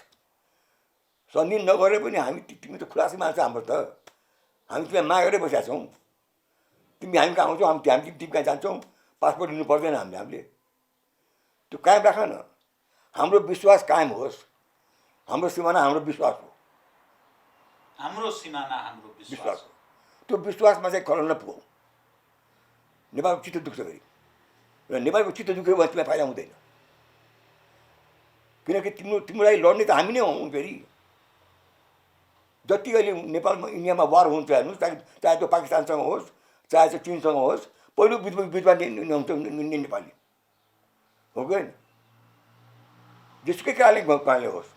सन्धि नगरे पनि हामी तिमी त खुलासी मान्छ हाम्रो त। हामी तिमीलाई मागेरै बसेका छौँ। तिमी हामी कहाँ आउँछौ, हामी तिमी कहाँ जान्छौँ, पासपोर्ट लिनु पर्दैन हामीले। त्यो कायम राख न। हाम्रो विश्वास कायम होस्। हाम्रो सिमाना हाम्रो विश्वास हो। हाम्रो सिमाना हाम्रो विश्वास हो। त्यो विश्वासमा चाहिँ खलल नपुगौ। नेपालको चित्त दुख्छ फेरि। र नेपालको चित्त दुख्यो भने तिमीलाई फाइदा हुँदैन। किनकि तिमीलाई लड्ने त हामी नै हौँ फेरि। जति अहिले नेपालमा इन्डियामा वार हुन्छ हेर्नुहोस्, चाहे त्यो पाकिस्तानसँग होस्, चाहे त्यो चिनसँग होस्, पहिलो बिचमा नेपाली हो कि होइन। जेसुकै कारणले होस्,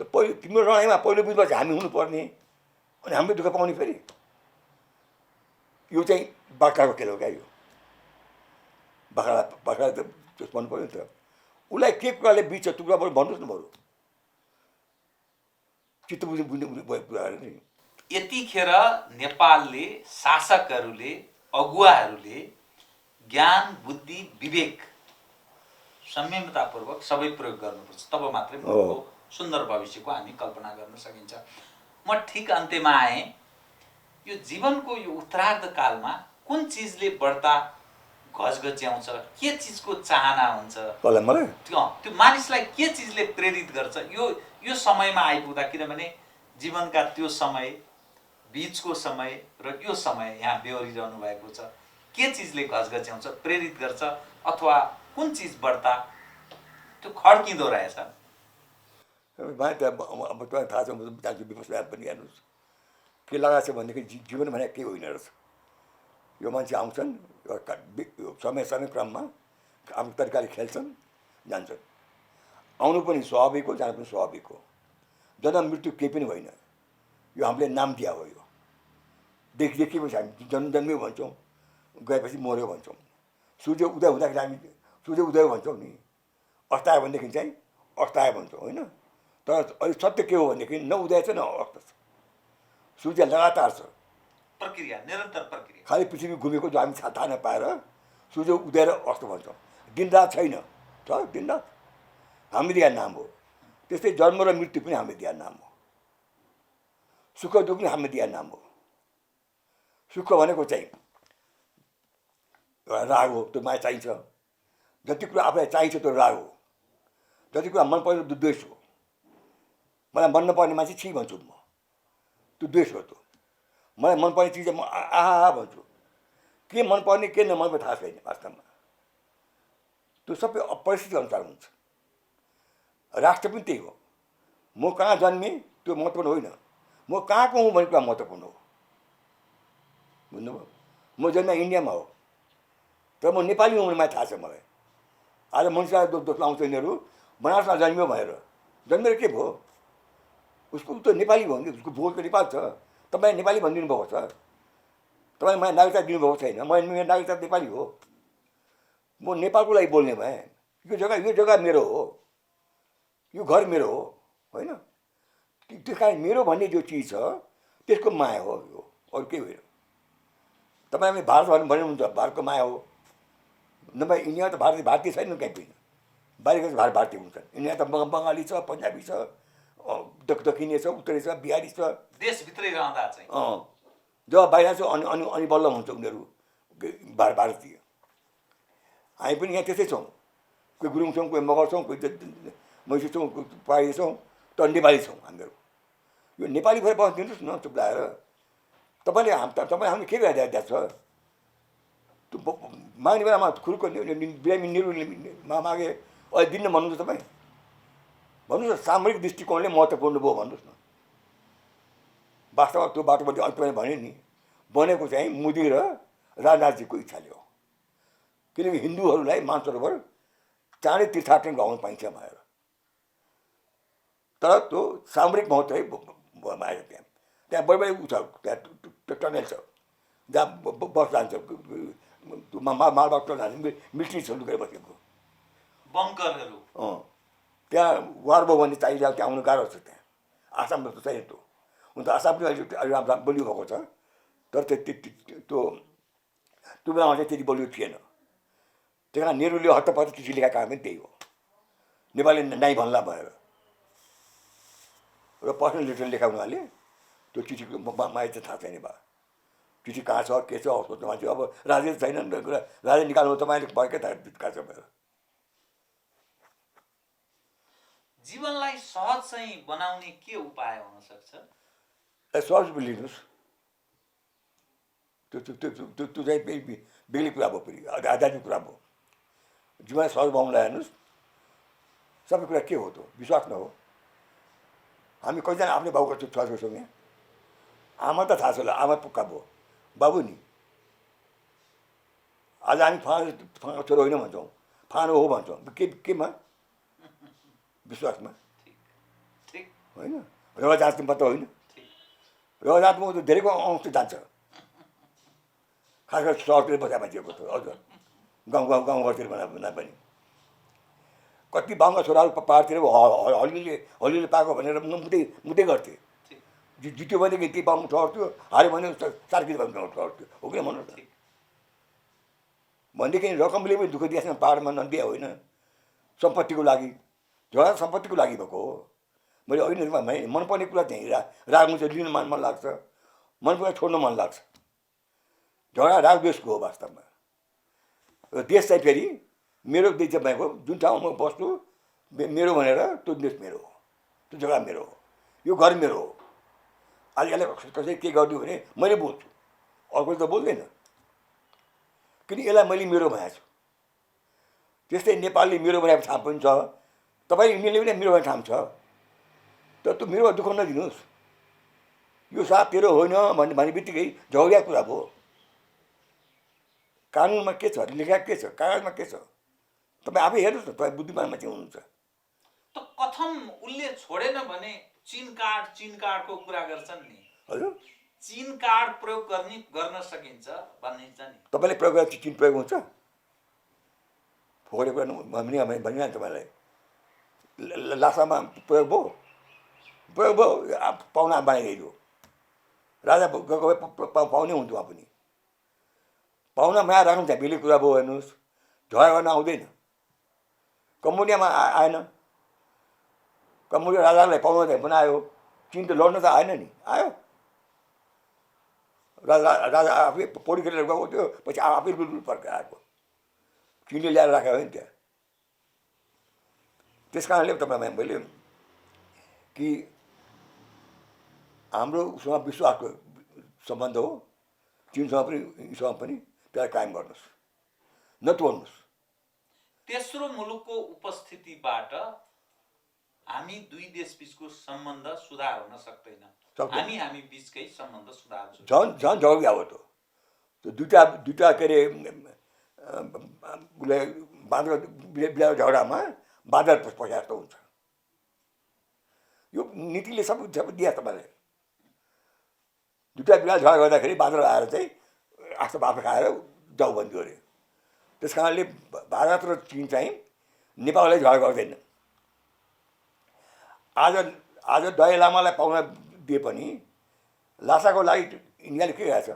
त पहिलो तिम्रो लडाइँमा पहिलो बिचमा चाहिँ हामी हुनुपर्ने। अनि हामीले दुःख पाउने फेरि। यो चाहिँ बाख्राको खेल हो क्या यो। बाख्रा त भन्नु पऱ्यो नि त। उसलाई के कुराले बिच त्यो कुरा भन्नुहोस् न बरु। चित्त बुझ्ने कुराहरू नि। यतिखेर नेपालले शासकहरूले अगुवाहरूले ज्ञान बुद्धि विवेक संयमतापूर्वक सबै प्रयोग गर्नुपर्छ। तब मात्रै मुलुकको सुन्दर भविष्यको हामी कल्पना गर्न सकिन्छ। म ठिक अन्त्यमा आएँ। यो जीवनको यो उत्तरार्ध कालमा कुन चिजले बढ्ता घचघच्याउँछ, के चिजको चाहना हुन्छ, त्यो मानिसलाई के चिजले प्रेरित गर्छ यो समयमा आइपुग्दा। किनभने जीवनका त्यो समय, बिचको समय र यो समय यहाँ बेहोरिरहनु भएको छ। के चिजले घचघच्याउँछ, प्रेरित गर्छ, अथवा कुन चिज बढ्ता त्यो खड्किँदो रहेछ? मलाई त अब तपाईँलाई थाहा छ म जान्छु विपक्षमा पनि हेर्नुहोस् के लगाएको छ भनेदेखि जीवन भने केही होइन रहेछ। यो मान्छे आउँछन् समय क्रममा आफ्नो तरिकाले खेल्छन् जान्छन्। आउनु पनि स्वाभाविक हो, जानु पनि स्वाभाविक हो। जन्म मृत्यु केही पनि होइन, यो हामीले नाम दिया हो। यो देखिपछि हामी जन्मियो भन्छौँ, गएपछि मऱ्यो भन्छौँ। सूर्य उदय हुँदाखेरि हामी सूर्य उदय भन्छौँ नि, अस्तायो भनेदेखि चाहिँ अस्तायो भन्छौँ होइन। तर अहिले सत्य के हो भनेदेखि न उदय छ न अस्त छ, सूर्य लगातार छ, प्रक्रिया निरन्तर प्रक्रिया। खालि पृथ्वी घुमेको जो हामी थाहा नपाएर सूर्य उदय र अस्त भन्छौँ। दिनरात छैन, छ दिनरात हामीले दिएको नाम हो। त्यस्तै जन्म र मृत्यु पनि हामीले दिएको नाम हो। सुख दुःख पनि हामीले दिएको नाम हो। सुख भनेको चाहिँ राग हो, त्यो माया चाहिन्छ। जति कुरा आफूलाई चाहिन्छ त्यो राग हो, जति कुरा मन पर्ने त्यो द्वेष हो। मलाई मन नपर्ने मान्छे छि भन्छु म, त्यो द्वेष हो। त्यो मलाई मनपर्ने चिज म आहा भन्छु। के मनपर्ने के नमनपर्ने थाहा छैन वास्तवमा। त्यो सबै परिस्थिति अनुसार हुन्छ। राष्ट्र पनि त्यही हो। म कहाँ जन्मेँ त्यो महत्त्वपूर्ण होइन, म कहाँको हुँ भन्ने कुरा महत्त्वपूर्ण हो। बुझ्नुभयो? म जन्म इन्डियामा हो, तर म नेपाली हुँ भने मलाई थाहा छ। मलाई आज मनुष्यलाई दोष लाउँछ यिनीहरू, बनारसमा जन्मियो भनेर। जन्मेर के भयो? उसको त नेपाली हो नि, उसको भूगोल त नेपाल छ। तपाईँ नेपाली भनिदिनु भएको छ, तपाईँ मलाई नागरिकता दिनुभएको छैन। मेरो नागरिकता नेपाली हो। म नेपालको लागि बोल्ने भएँ। यो जग्गा मेरो हो, यो घर मेरो हो होइन। त्यो कारण मेरो भन्ने जो चिज छ त्यसको माया हो यो, अरू केही होइन। तपाईँले भारत भन्नुहुन्छ, भारतको माया हो। नभए इन्डियामा त भारतीय छैन कहीँ पनि। बाहिरको भारतीय हुन्छन्। इन्डिया त बङ्गाली छ, पन्जाबी छ, दक्षिणी छ, उत्तरी छ, बिहारी छ। देशभित्रै रहँदा चाहिँ जब बाहिर छ अनि बल्ल हुन्छ उनीहरू भारतीय। हामी पनि यहाँ त्यस्तै छौँ। कोही गुरुङ छौँ, कोही मगर छौँ, कोही मैसी छौँ, कोही पहाडी छौँ, तर नेपाली छौँ हामीहरू। यो नेपाली भएर बस्दिनुहोस् न चुप लगाएर। तपाईँले हामीले के गरिदिएको छ? त्यो माग्ने बेलामा खुर्को बिरामी निरुमा मागे, अहिले दिन्न भन्नुहुन्छ तपाईँ? भन्नुहोस् न, सामरिक दृष्टिकोणले महत्त्वपूर्ण भयो भन्नुहोस् न। वास्तवमा त्यो बाटोपट्टि अन्त पनि भने नि, बनेको चाहिँ मोदी र राजनाथजीको इच्छाले हो। किनकि हिन्दूहरूलाई मानसरोवर चाँडै तीर्थाटन आउनु पाइन्छ भनेर। तर त्यो सामरिक महत्त्वै आयो। त्यहाँ बढी उ छ, त्यहाँ टनल छ जहाँ बस जान्छ, मालबाट जान्छ, मिलिट्रीहरू लुकेर बसेको बङ्करहरू। त्यहाँ वार भयो भने चाहिँ त्यहाँ आउनु गाह्रो छ। त्यहाँ आसाममा त छैन त्यो। हुन त आसाम पनि अहिले राम्रो बलियो भएको छ, तर त्यो बेलामा चाहिँ त्यति बलियो थिएन। त्यही कारण नेहरूले हत्तपत्त चिठी लेखाएको काम पनि त्यही हो, नेपाली नाइ भन्ला भनेर। र पर्सनल लेटर लेखा उनीहरूले त्यो चिठीको मलाई चाहिँ थाहा छैन। भयो चिठी कहाँ छ के छ सोध्नु मान्छे। अब राजा छैन, राजा निकाल्नु तपाईँले भएकै थाहा कहाँ छ मेरो। जीवनलाई सहज चाहिँ बनाउने के उपाय हुन सक्छ? सहज पनि लिनुहोस्। त्यो चाहिँ बेग्लै कुरा भयो, फेरि आध्यात्मिक कुरा भयो। जीवन सहज बनाउनलाई हेर्नुहोस्। सबै कुरा के हो? त्यो विश्वास न हो। हामी कतिजना आफ्नै बाबुको छोरा छौँ यहाँ। आमा त थाहा छ होला, आमा पुक्का भयो, बाबु नि। आज हामी फाँको छोरो होइन भन्छौँ, फानो हो भन्छौँ। केमा? विश्वासमा होइन। रगत जाँच मात्र होइन, रगत जाँचमा त धेरैको अंश जान्छ। खास गरी सहरतिर बसेको मान्छेको त अझ गाउँघरतिर भन्दा पनि कति बाहुका छोराहरू पाहाडतिर हलिले पाएको भनेर मुदै गर्थे। जित्यो भनेदेखि त्यही बाहुन ठहर्थ्यो, हार्यो भने सार्की ठहर्थ्यो। हो कि भन्नुहोस् न? भनेदेखि रकमले पनि दुःख दिएछ पाहाडमा नदिए होइन, सम्पत्तिको लागि। झगडा सम्पत्तिको लागि भएको हो। मैले अहिले भने मनपर्ने कुरा चाहिँ रागमा चाहिँ लिन मन लाग्छ, मनपर्ने छोड्न मन लाग्छ। झगडा राग देशको हो वास्तवमा। र देश चाहिँ फेरि मेरो देश भएको जुन ठाउँमा म बस्छु मेरो भनेर त्यो देश मेरो हो, त्यो जग्गा मेरो हो, यो घर मेरो हो। आज यसलाई कसैले के गरिदियो भने मैले बोल्छु, अर्कोले त बोल्दैन। किन यसलाई मैले मेरो भनेको छु। त्यस्तै नेपालले मेरो भनेको ठाउँ पनि छ, तपाईँ इन्डियनले पनि मेरो भनेको ठाउँ छ। तर त्यो मेरो दुःख नदिनुहोस्, यो साथ तेरो होइन भन्ने बित्तिकै झौरिया कुरा भयो। कानुनमा के छ, लेखा के छ, कागजमा के छ, तपाईँ आफै हेर्नुहोस् न, तपाईँ बुद्धिमान मान्छे हुनुहुन्छ। त कथम उसले छोडेन भने चिन कार्डको कुरा गर्छन् नि, हजुर चिन कार्ड प्रयोग गर्न सकिन्छ भन्ने छ नि। तपाईँले प्रयोग गरेर चिन प्रयोग हुन्छ? फोहोरे कुरा भनिरहन्छ तपाईँलाई। लासामा प्रयोग भयो, पाहुना बनाइदियो। राजा गएको भए पाउने हुन्थ्यो पनि। पाहुना माया राख्नु चाहिँ बेली कुरा भयो। हेर्नुहोस्, झगडा गर्न आउँदैन। कम्बोडियामा आएन, कम्बोडिया राजालाई पाउन चाहिँ बनायो, चिन त लड्न त आएन नि, आयो। राजा आफै पौडी खेलेर गएको थियो, पछि आफै लुलुल फर्केर आएको, चिनले ल्याएर राखेको होइन त्यहाँ। त्यस कारणले तपाईँलाई मैले कि हाम्रो उसँग विश्वासको सम्बन्ध हो, चिनसँग पनि त्यसलाई कायम गर्नुहोस्, नतोड्नुहोस्। तेस्रो मुलुकको उपस्थितिबाट हामी दुई देशबीचको सम्बन्ध सुधार हुन सक्दैन। हामी बिचकै सम्बन्ध सुधार झन् जरुरी अब त्यो दुईवटा के अरे उसले बाँदर बिलाएको झगडामा बाँदर पस्या जस्तो हुन्छ। यो नीतिले सबै दिया तपाईँले। दुईवटा बिला झगडा गर्दाखेरि बाँदर आएर चाहिँ आफ्नो बाफ खाएर जाउ भनिदियो अरे। त्यस कारणले भारत र चिन चाहिँ नेपाललाई झगडा गर्दैन। आज दलाई लामालाई पाउन दिए पनि लासाको लागि इन्डियाले के गरेछ?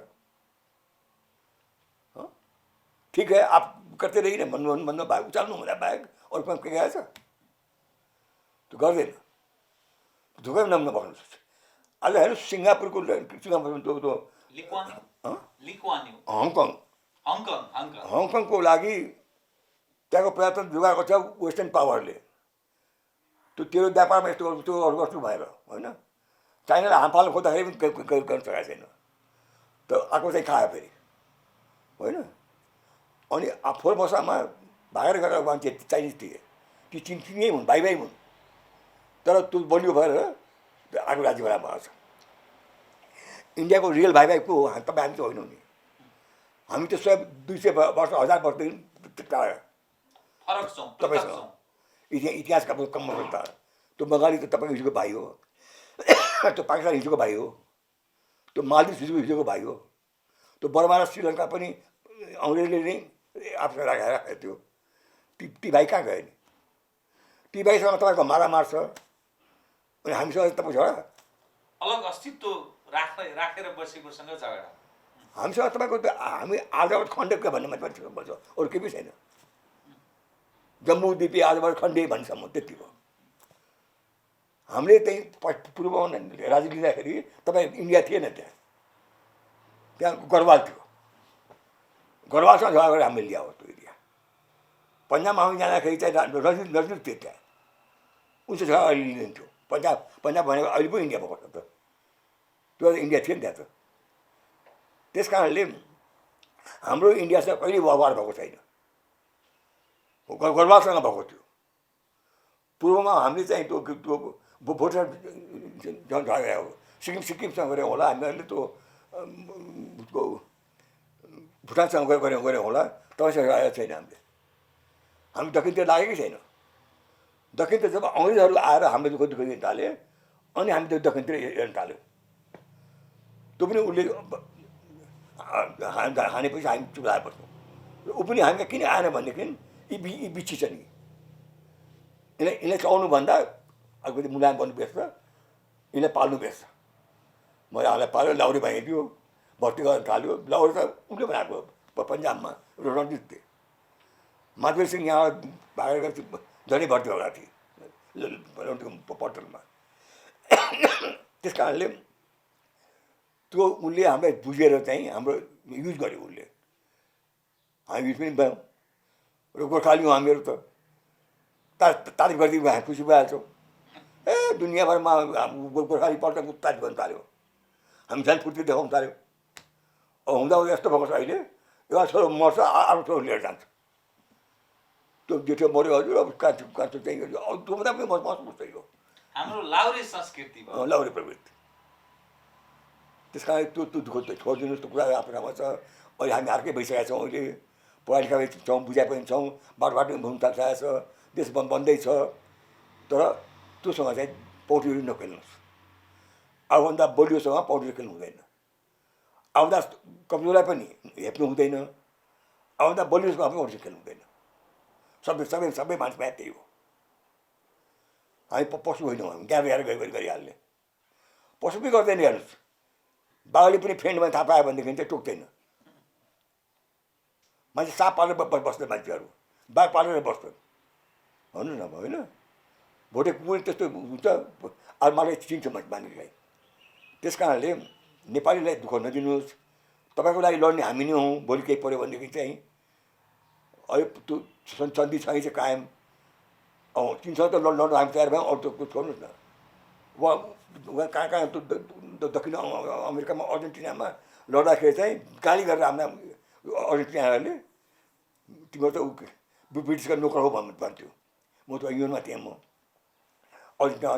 ठिक है, आप करते रहिए भन्नु बाहेक, उचाल्नु हुँदा बाहेक अरू काम के गरेछ? त्यो गर्दैन। धोका नम्न बस्नुहोस्। आज हेर्नुहोस्, सिङ्गापुरको त्यो हङकङको लागि त्यहाँको प्रयत्न जोगाएको छ वेस्टर्न पावरले। त्यो तेरो व्यापारमा यस्तो गर्छु भएर होइन। चाइनालाई हाम फाल्नु खोज्दाखेरि पनि गर्न सकेको छैन। त आएको चाहिँ खायो फेरि होइन। अनि 4 वर्षमा भागेर गएर मान्छे चाइनिज थिए, ती चिनै हुन्, भाइ हुन्। तर त्यो बलियो भएर आगो राज्य बराबर भएको छ। इन्डियाको रियल भाइ को हो? तपाईँ हामी त होइनौँ नि। हामी त 100-200 वर्ष 1000 वर्षदेखि टाढा तपाईँसँग इतिहासका कम त। त्यो बङ्गाली त तपाईँको हिजोको भाइ हो, त्यो पाकिस्तान हिजोको भाइ हो, त्यो मालदिभ हिजोको भाइ हो, त्यो बर्मा र श्रीलङ्का पनि अङ्ग्रेजले नै आफूसँग राखेको थियो। ती भाइ कहाँ गए नि? ती भाइसँग तपाईँको मारामार छ, अनि हामीसँग तपाईँ झगडा, अलग अस्तित्व राखेर बसेकोसँग झगडा। हामीसँग तपाईँको हामी आजबाट खण्डक भन्ने मान्छे भन्छ, अरू केही पनि छैन। जम्मू द्वीपी आजबाट खण्डे भन्नेसम्म त्यति हो। हामीले त्यही पूर्वमा राजनीति लिँदाखेरि तपाईँ इन्डिया थिएन, त्यहाँ गढवाल थियो। गढवालसँग झगडा गरेर हामीले ल्यायो त्यो एरिया। पन्जाबमा हामी जाँदाखेरि चाहिँ नजिक थियो, त्यहाँ उनसे झगडा अहिले लिन्थ्यो। पन्जाब भनेको अहिले पो इन्डिया भएको छ त, त्यो इन्डिया थियो नि त्यहाँ त। त्यस कारणले हाम्रो इन्डियासँग कहिले व्यवहार भएको छैन, गढवालसँग भएको थियो। पूर्वमा हामीले चाहिँ त्यो भोटर झगडा हो, सिक्किमसँग गऱ्यौँ होला, हामीहरूले त्यो भुटानसँग गऱ्यौँ होला, तपाईँसँग आएको छैन। हामी दक्षिणतिर लागेकै छैन। दक्षिण जब अङ्ग्रेजहरू आएर हामीले दुःख दिन थाले, अनि हामी त्यो दक्षिणतिर हेर्न थाल्यौँ। त्यो पनि उसले हानेपछि हामी चुप लागेपछि ऊ पनि हामीलाई किन आएन भनेदेखि यी बिच्छी छ नि, यसलाई चलाउनुभन्दा अलिकति मुलायम बन्नु बेच्छ, यसलाई पाल्नु बेच्छ। मैले हामीलाई पाल्यो, लाउरी बनाइदियो, भर्ती गर्न थाल्यो। लाउरी त उसले बनाएको पन्जाबमा रणजित थिए। माधवीर सिंह यहाँ भागेर झनै भर्ती भएका थिए पटलमा। त्यस कारणले त्यो उसले हामीलाई बुझेर चाहिँ हाम्रो युज गर्यो उसले। हामी युज पनि भयौँ र गोर्खाली हौँ हामीहरू त तारिफ गरिदिनु हामी खुसी भइहाल्छौँ। दुनियाँभरमा गोर्खाली पल्ट तारिफ गर्नु थाल्यो, हामी झन् फुर्ती देखाउनु थाल्यो। हुँदा हुँदा यस्तो भएको छ अहिले, एउटा छोरो मर्छ, अरू छोरो लिएर जान्छ। त्यो जेठो मऱ्यो हजुर, अब कान्छो चाहिँ त्योभन्दा पनि मस्त बुझ्छ यो। हाम्रो लाउरी संस्कृति भयो। लाउरे प्रवृत्ति। त्यस कारण त्यो दुःख छोडिदिनुहोस्, त्यो कुरा आफ्नो ठाउँमा छ। अहिले हामी अर्कै भइसकेका छौँ, अहिले पढालेखा छौँ, बुझाइ पनि छौँ, बाटो घुम्नु थालिसकेको छ, देश बन्दैछ। तर त्योसँग चाहिँ पौडीहरू नखेल्नुहोस्। आफूभन्दा बलियोसँग पौडी खेल्नु हुँदैन। आफूभन्दा कमजोरलाई पनि हेप्नु हुँदैन, आफूभन्दा बलियोसँग पनि पौडी खेल्नु हुँदैन। सबै मान्छेमा त्यही हो। हामी पशु होइनौँ, हामी गाह्रो गरिहाल्ने पशु पनि गर्दैन। हेर्नुहोस्, बाघले पनि फ्रेन्डमा थाहा पायो भनेदेखि चाहिँ टोक्दैन। मान्छे साप पालेर बस्दैन, मान्छेहरू बाघ पालेर बस्छन्, भन्नु न होइन। भोटे कुकुर त्यस्तो हुन्छ, अब मलाई चिन्छ मानिसलाई। त्यस कारणले नेपालीलाई दुःख नदिनुहोस्। तपाईँको लागि लड्ने हामी नै हौँ। भोलि केही पऱ्यो भनेदेखि चाहिँ अहिले त्यो सन्धि छ चाहिँ कायम। तिनसँग त लड्नु हामी तयार भयौँ, अरू त छोड्नुहोस् न। उहाँ कहाँ दक्षिण अमेरिकामा अर्जेन्टिनामा लड्दाखेरि चाहिँ गाली गरेर हाम्रा अर्जेन्टिनाहरूले तिम्रो त ब्रिटिसको नोकर हो भन्थ्यो। म त युएनमा थिएँ, म अर्जेन्टिना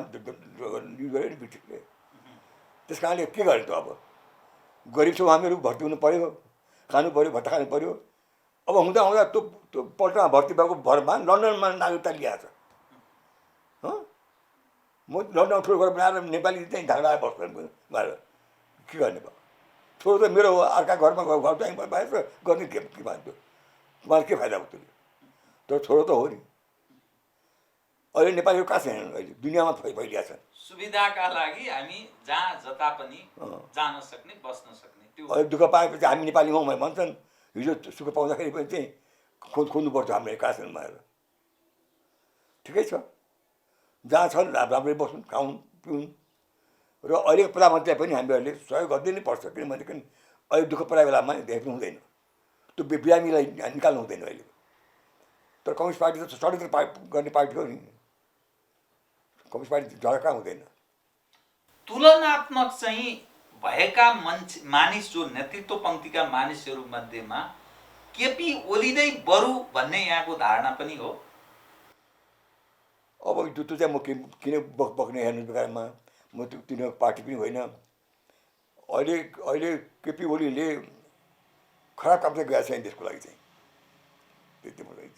युज गरेँ नि ब्रिटिसले। त्यस कारणले के गर्ने त? अब गरिब छौँ हामीहरू, भर्ती हुनु पऱ्यो, खानु पऱ्यो, भत्ता खानु पऱ्यो। अब हुँदा हुँदा त्यो पल्टमा भर्ती भएको भरमा लन्डनमा नागरिकता ल्याएको छ। म लन्डनमा ठुलो घर बनाएर नेपाली चाहिँ झगडा बस्छन् भएर के गर्ने भयो? छोरो त मेरो हो, अर्का घरमा घर चाहिँ बाहिर गर्ने के भन्थ्यो? मलाई के फाइदा हो त्यसले? तर छोरो त हो नि। अहिले नेपालीहरू कहाँ छैनन्? अहिले दुनियाँमा फैलिएका छन्। सुविधाका लागि हामी जहाँ जता पनि जान सक्ने, बस्न सक्ने। त्यो अहिले दुःख पाएपछि हामी नेपाली हौँ भन्छन्। हिजो सुख पाउँदाखेरि पनि चाहिँ खोज्नुपर्छ हामीले कासनमा आएर। ठिकै छ, जहाँ छन् राम्रै बस्नु, खाउन्, पिउन्। र अहिलेको प्रधानमन्त्रीलाई पनि हामीहरूले सहयोग गरिदिनै पर्छ। किनभनेदेखि अहिले दुःख परेको बेलामा हेर्नु हुँदैन, त्यो बिरामीलाई निकाल्नु हुँदैन अहिले। तर कम्युनिस्ट पार्टी त षड्यन्त्र गर्ने पार्टी हो नि। कम्युनिस्ट पार्टी झगडा कहाँ हुँदैन। तुलनात्मक चाहिँ भएका मानिस, जो नेतृत्व पङ्क्तिका मानिसहरू मध्येमा केपी ओली नै बरु भन्ने यहाँको धारणा पनि हो। अब त्यो चाहिँ म किन बक्ने हेर्नु बेकारमा। म तिनीहरूको पार्टी पनि होइन। अहिले केपी ओलीले खराब काम चाहिँ गएको छैन देशको लागि चाहिँ। त्यति मलाई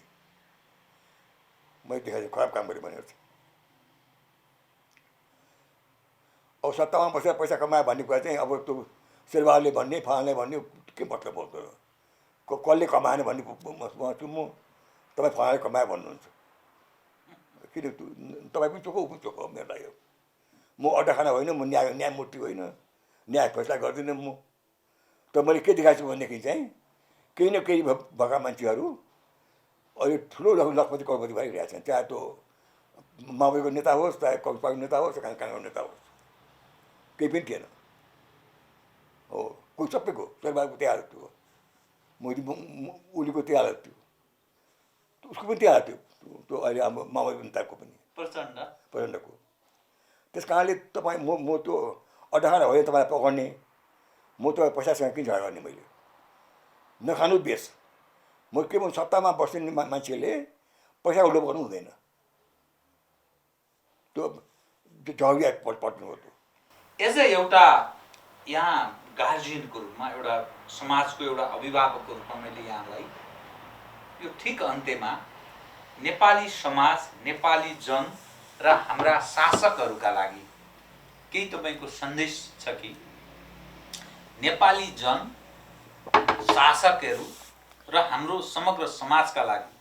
मैले देखाएको खराब काम गरेँ भनेर चाहिँ। अब सत्तामा बसेर पैसा कमायो भन्ने कुरा चाहिँ अब त्यो शेरबहादुरले भन्ने, फलानाले भन्ने के मतलब हो त? कसले कमाएन भन्ने भन्छु म, तपाईँ फलानाले कमायो भन्नुहुन्छ। किन तपाईँ पनि चोखो, ऊ पनि चोखो मेरो लागि। म अड्डाखाना होइन, म न्यायमूर्ति होइन, न्याय फैसला गर्दिनँ म। तर मैले के देखाएको छु भनेदेखि चाहिँ केही न केही भएका मान्छेहरू अहिले ठुलो लखपति करोडपति भइरहेका छन्। चाहे त्यो माओवादीको नेता होस्, चाहे कम्युनिस्ट पार्टीको नेता होस्, चाहे काङ्ग्रेसको नेता होस्, केही पनि थिएन हो। कोही सबैको शेरबहादुरको त्यही हालत थियो, मोदी ओलीको त्यही हालत थियो, उसको पनि त्यही हालत थियो। त्यो अहिले हाम्रो माओवादी नेताको पनि प्रचण्डको। त्यस कारणले तपाईँ म त्यो अड्डाखाना होइन तपाईँलाई पकाउने। म तपाईँ पैसासँग किन झगडा गर्ने? मैले नखानु बेस। म के भन्नु, सत्तामा बस्ने मान्छेले पैसाको लोभ गर्नु हुँदैन। त्यो झगडा पट्नु हो। त्यो एज ए एउटा यहाँ गार्जियनको रूपमा, एउटा समाजको एउटा अभिभावकको रूपमा मैले यहाँलाई यो ठिक अन्त्यमा नेपाली समाज, नेपाली जन र हाम्रा शासकहरूका लागि केही तपाईँको सन्देश छ कि? नेपाली जन, शासकहरू र हाम्रो समग्र समाजका लागि।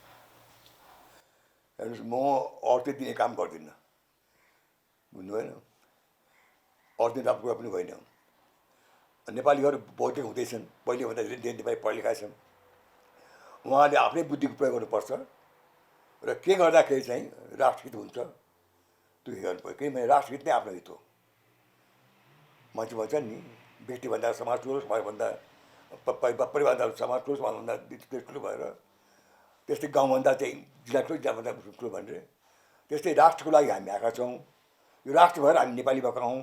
हेर्नुहोस्, म अर्थ दिने काम गर्दिनँ, बुझ्नु भएन? अर्थ दिने कुरा पनि होइन। नेपालीहरू बौद्धिक हुँदैछन्, पहिलेभन्दा धेरै नेपाली पढ लेखा छन्। उहाँले आफ्नै बुद्धिको प्रयोग गर्नुपर्छ र के गर्दाखेरि चाहिँ राष्ट्रहित हुन्छ त्यो हेर्नु पऱ्यो। किनभने राष्ट्रहित नै आफ्नो हित हो। मान्छे भन्छन् नि, व्यक्तिभन्दा समाज ठुलो, समाजभन्दा परिवारभन्दा समाज ठुलो, समाजभन्दा देश ठुलो भएर, त्यस्तै गाउँभन्दा चाहिँ जिल्ला ठुलो, जिल्लाभन्दा ठुलो भनेर, त्यस्तै राष्ट्रको लागि हामी आएका छौँ। यो राष्ट्र भएर हामी नेपाली भएका हौँ।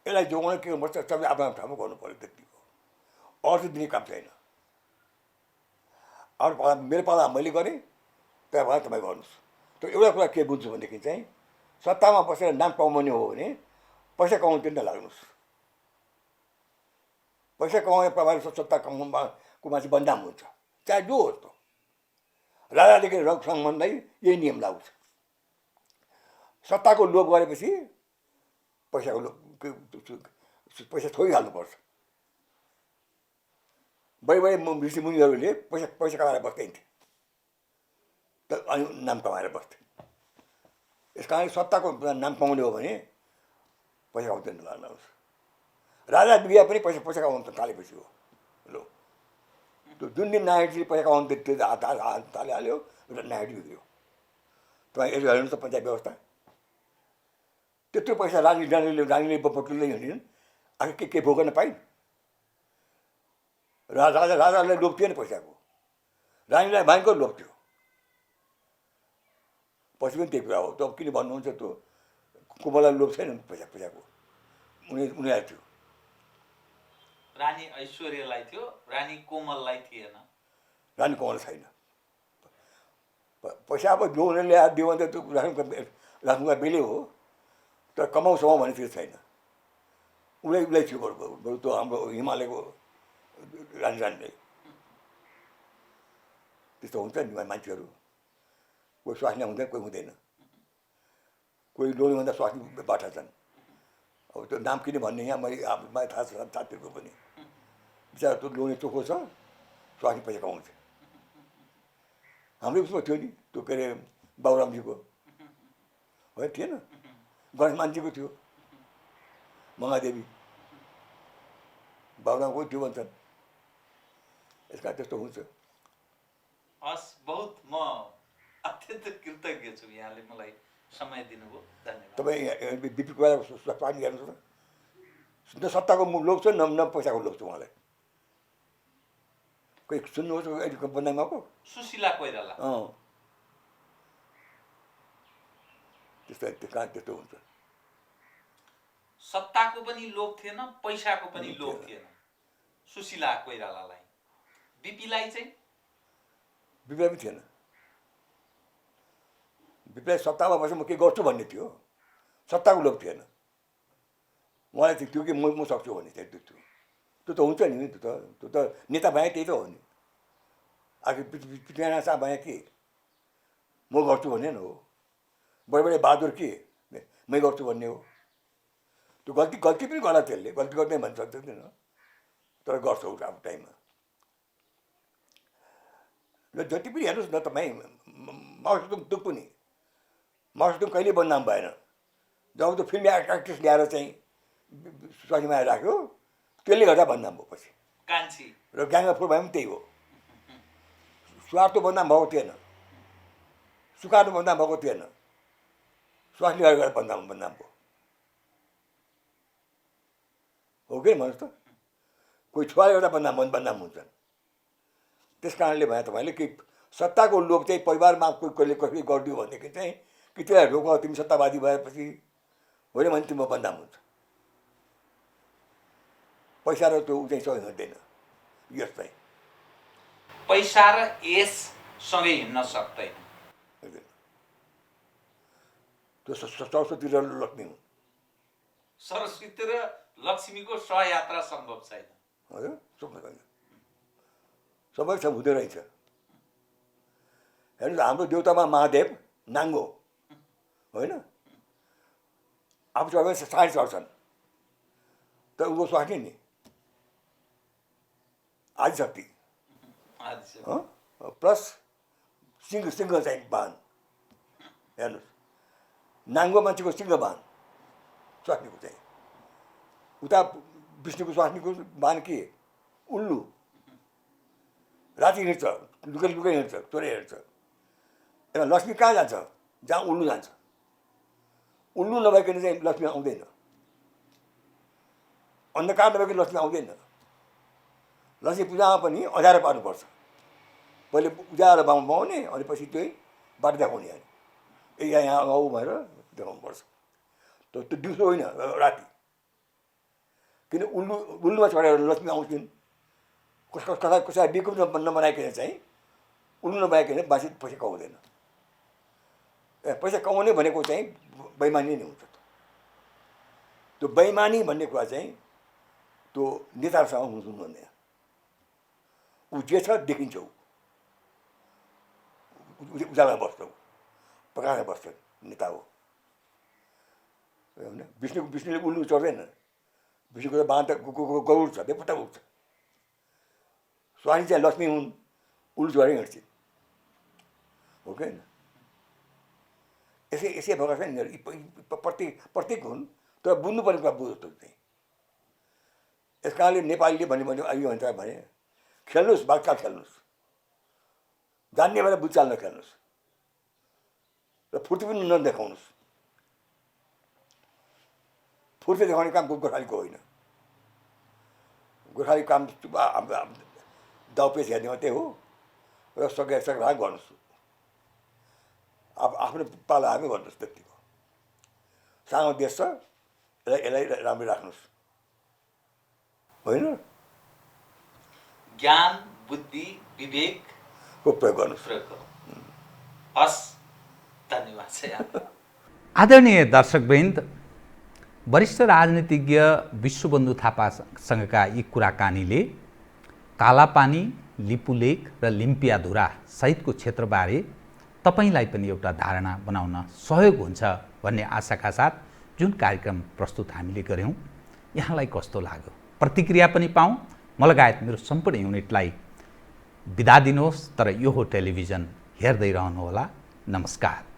यसलाई जोगाउन के गर्नुपर्छ? सबैले आफ्नो आफ्नो ठाउँमा गर्नु पऱ्यो, त्यति हो। अर्थ दिने काम छैन। अरू पाला मेरो पाला मैले गरेँ, त्यहाँ भएर तपाईँ गर्नुहोस्। तर एउटा कुरा के बुझ्छु भनेदेखि चाहिँ सत्तामा बसेर नाम कमाउने हो भने पैसा कमाउनु नलाग्नुहोस्। पैसा कमाउने प्रभाव सत्ता कमाउनुको मान्छे बदनाम हुन्छ, चाहे जो होस्। त राजादेखि रङसम्मलाई यही नियम लागु छ। सत्ताको लोभ गरेपछि पैसाको लोभ, पैसा छोडिहाल्नुपर्छ। बढी ऋषिमुनिहरूले पैसा कमाएर बस्दैन थिए, अनि नाम कमाएर बस्थे। यस कारण सत्ताको नाम कमाउने हो भने पैसा कमाउनु नलाग्नुहोस्। राजा बिहा पनि पैसा कमाउनु थालेपछि हो। लो त्यो जुन दिन नायकजीले पैसा कमाउनु त्यो हात थालिहाल्यो र नायकजी बिग्रियो। तपाईँ यसो हेर्नुहोस् त पञ्चायत व्यवस्था, त्यत्रो पैसा रानीले बटुल्दै हिँडिन्, आखिर के भोग्न पाइन्? राजालाई लोभ थिएन पैसाको, रानीलाई भयङ्कर लोभ थियो। पछि पनि त्यही कुरा हो। त किन भन्नुहुन्छ त्यो कुमललाई लोभ छैन पैसाको, उनीहरू थियो। रानी ऐश्वर्यलाई थियो, रानी कोमललाई थिएन। रानी कोमल छैन। पैसा अब जो उनीहरूले ल्याएर दियो भने त त्यो राख्नुको बेलै हो, तर कमाउँसम्म भने त्यो छैन। उसलाई थियो बरु त्यो हाम्रो हिमालयको रानीले। त्यस्तो हुन्छ नि मान्छेहरू, कोही स्वास्नी हुँदैन, कोही हुँदैन, कोही लोनीभन्दा स्वास्नी बाठा छन्। अब त्यो नाम किन भन्ने यहाँ मलाई थाहा छ साथीहरूको पनि। बिचरा त्यो लोनी चोखो छ, स्वास्नी पैसा कमाउँछ। हाम्रो उसमा थियो नि त्यो के अरे बाबुरामजीको होइन, थिएन? गणेश मान्छेको थियो, मङ्गादेवी बाबुरामको थियो भन्छन्। यसका त्यस्तो हुन्छ। हस्, बहुत म अत्यन्त कृतज्ञ छु यहाँले मलाई समय दिनुभयो, धन्यवाद। तपाईँ बिपी कोइरालाको स्वास्नी हेर्नुहोस् न, सत्ताको लोभ छ न पैसाको लोभ छ उहाँलाई। कोही सुन्नुहोस् अहिले बन्दामा आएको सुशीला कोइराला। त्यस्तो हुन्छ। सत्ताको पनि लोभ थिएन, पैसाको पनि लोभ थिएन सुशीला कोइरालालाई। बिपीलाई चाहिँ बिपीलाई पनि थिएन। बिपीलाई सत्तामा बसेर म के गर्छु भन्ने थियो, सत्ताको लोभ थिएन। उहाँलाई थियो कि म सक्छु भन्ने थियो। त्यो त हुन्छ नि, त्यो त नेता भए त्यही त हो नि। आखिर पिटिआना साहब भए के म गर्छु भन्ने न हो। बडे बहादुर के मै गर्छु भन्ने हो। त्यो गल्ती पनि गर्ला, त्यसले गल्ती गर्दै भन्न सक्दैन, तर गर्छ आफ्नो टाइममा। र जति पनि हेर्नुहोस् न तपाईँ, माओवादीको पनि माओवादी कहिले बदनाम भएन। जब त्यो फिल्म एक्ट्रेस ल्याएर चाहिँ स्वास्नीमा राख्यो, त्यसले गर्दा बदनाम भयो पछि। कान्छी र ग्याङ अफ फोर भए पनि त्यही हो। स्वार्थ बदनाम भएको थिएन, सुकार्नु बदनाम भएको थिएन, स्वास्नी गरेर बदनाम भयो हो कि भन्नुहोस् त। कोही छुवाले गर्दा बदनाम हुन्छन्। त्यस कारणले भने तपाईँले कि सत्ताको लोभ चाहिँ परिवारमा कसले गरिदियो भनेदेखि चाहिँ कि त्यसलाई रोक, तिमी सत्तावादी भएपछि होइन भने तिम्रो बदनाम हुन्छ। पैसा र त्यो चाहिँ सँगै हिँड्दैन। यस चाहिँ पैसा र यस सँगै हिँड्न सक्दैन। त्यो सरस्वती र लक्ष्मी हुन्। सरस्वती र लक्ष्मीको सहयात्रा सम्भव छैन। हजुर, सबै सब हुँदो रहेछ। हेर्नुहोस्, हाम्रो देउतामा महादेव नाङ्गो होइन, आफू सबै साँढे चढ्छन्, तर उसको स्वास्नी नि आदिशक्ति प्लस सिंह चाहिँ बाहन। हेर्नुहोस्, नाङ्गो मान्छेको सिंह बाहन, स्वास्नीको चाहिँ। उता विष्णुको स्वास्नीको बाहन के उल्लु, राति हिँड्छ, लुकै हिँड्छ, चोरै हिँड्छ। यसमा लक्ष्मी कहाँ जान्छ? जहाँ उल्लु जान्छ। उल्लु नभइकन चाहिँ लक्ष्मी आउँदैन, अन्धकार नभइकन लक्ष्मी आउँदैन। लक्ष्मी पूजामा पनि अँध्यारो पार्नुपर्छ। पहिले उज्यालो बनाउने, अनि पछि चाहिँ बाटो देखाउने। अनि यहाँ आऊ भनेर देखाउनुपर्छ। त्यो दिउँसो होइन, राति। किन उल्लुमा चढेर लक्ष्मी आउँछन्। कसैलाई बिकुम नबनाइकन चाहिँ उल्लु नबनाइकन बासी पैसा कमाउँदैन। पैसा कमाउने भनेको चाहिँ बेइमानी नै हुन्छ। त्यो बेइमानी भन्ने कुरा चाहिँ त्यो नेताहरूसँग हुनुहुन्न। ऊ जे छ देखिन्छ, उजाला बस्छ, प्रकाशमा बस्छ, नेता हो। विष्णुले उल्लु चढ्दैन, विष्णुको त बाँध गरुड छ, बेपत्ता उठ्छ। स्वामी चाहिँ लक्ष्मी हुन्, उल्लु चढै हिँड्छन्, हो कि होइन? यसै भएर चाहिँ प्रत्येक हुन्, तर बुझ्नुपर्ने कुरा बुझ्छ चाहिँ। यस कारणले नेपालीले भन्यो अहिले भन्छ भने खेल्नुहोस्, बाघचाल खेल्नुहोस्, जान्ने भएर बुझचाल नखेल्नुहोस् र फुर्ती पनि नदेखाउनुहोस्। फुर्ती देखाउने काम गोर्खालीको होइन। गोर्खाली काम दाउपेच हेर्ने मात्रै हो र सक्दा गर्नुहोस्, आफ्नो पाला आफै गर्नुहोस्। त्यति हो। सानो देश छ, यसलाई राम्ररी राख्नुहोस्, होइन? ज्ञान, बुद्धि, विवेकको प्रयोग गर्नुहोस्। हस्, धन्यवाद छ यहाँलाई। आदरणीय दर्शकवृन्द, वरिष्ठ राजनीतिज्ञ विश्वबन्धु थापासँगका यी कुराकानीले कालापानी, लिपुलेक र लिम्पियाधुरा सहितको क्षेत्रबारे तपाईलाई पनि एउटा धारणा बनाउन सहयोग हुन्छ भन्ने आशाका साथ जुन कार्यक्रम प्रस्तुत हामीले गऱ्यौँ, यहाँलाई कस्तो लाग्यो? प्रतिक्रिया पनि पाऊँ। म लगायत मेरो सम्पूर्ण युनिटलाई बिदा दिनुहोस्, तर यो हो टेलिभिजन, हेर्दै रहनुहोला। नमस्कार।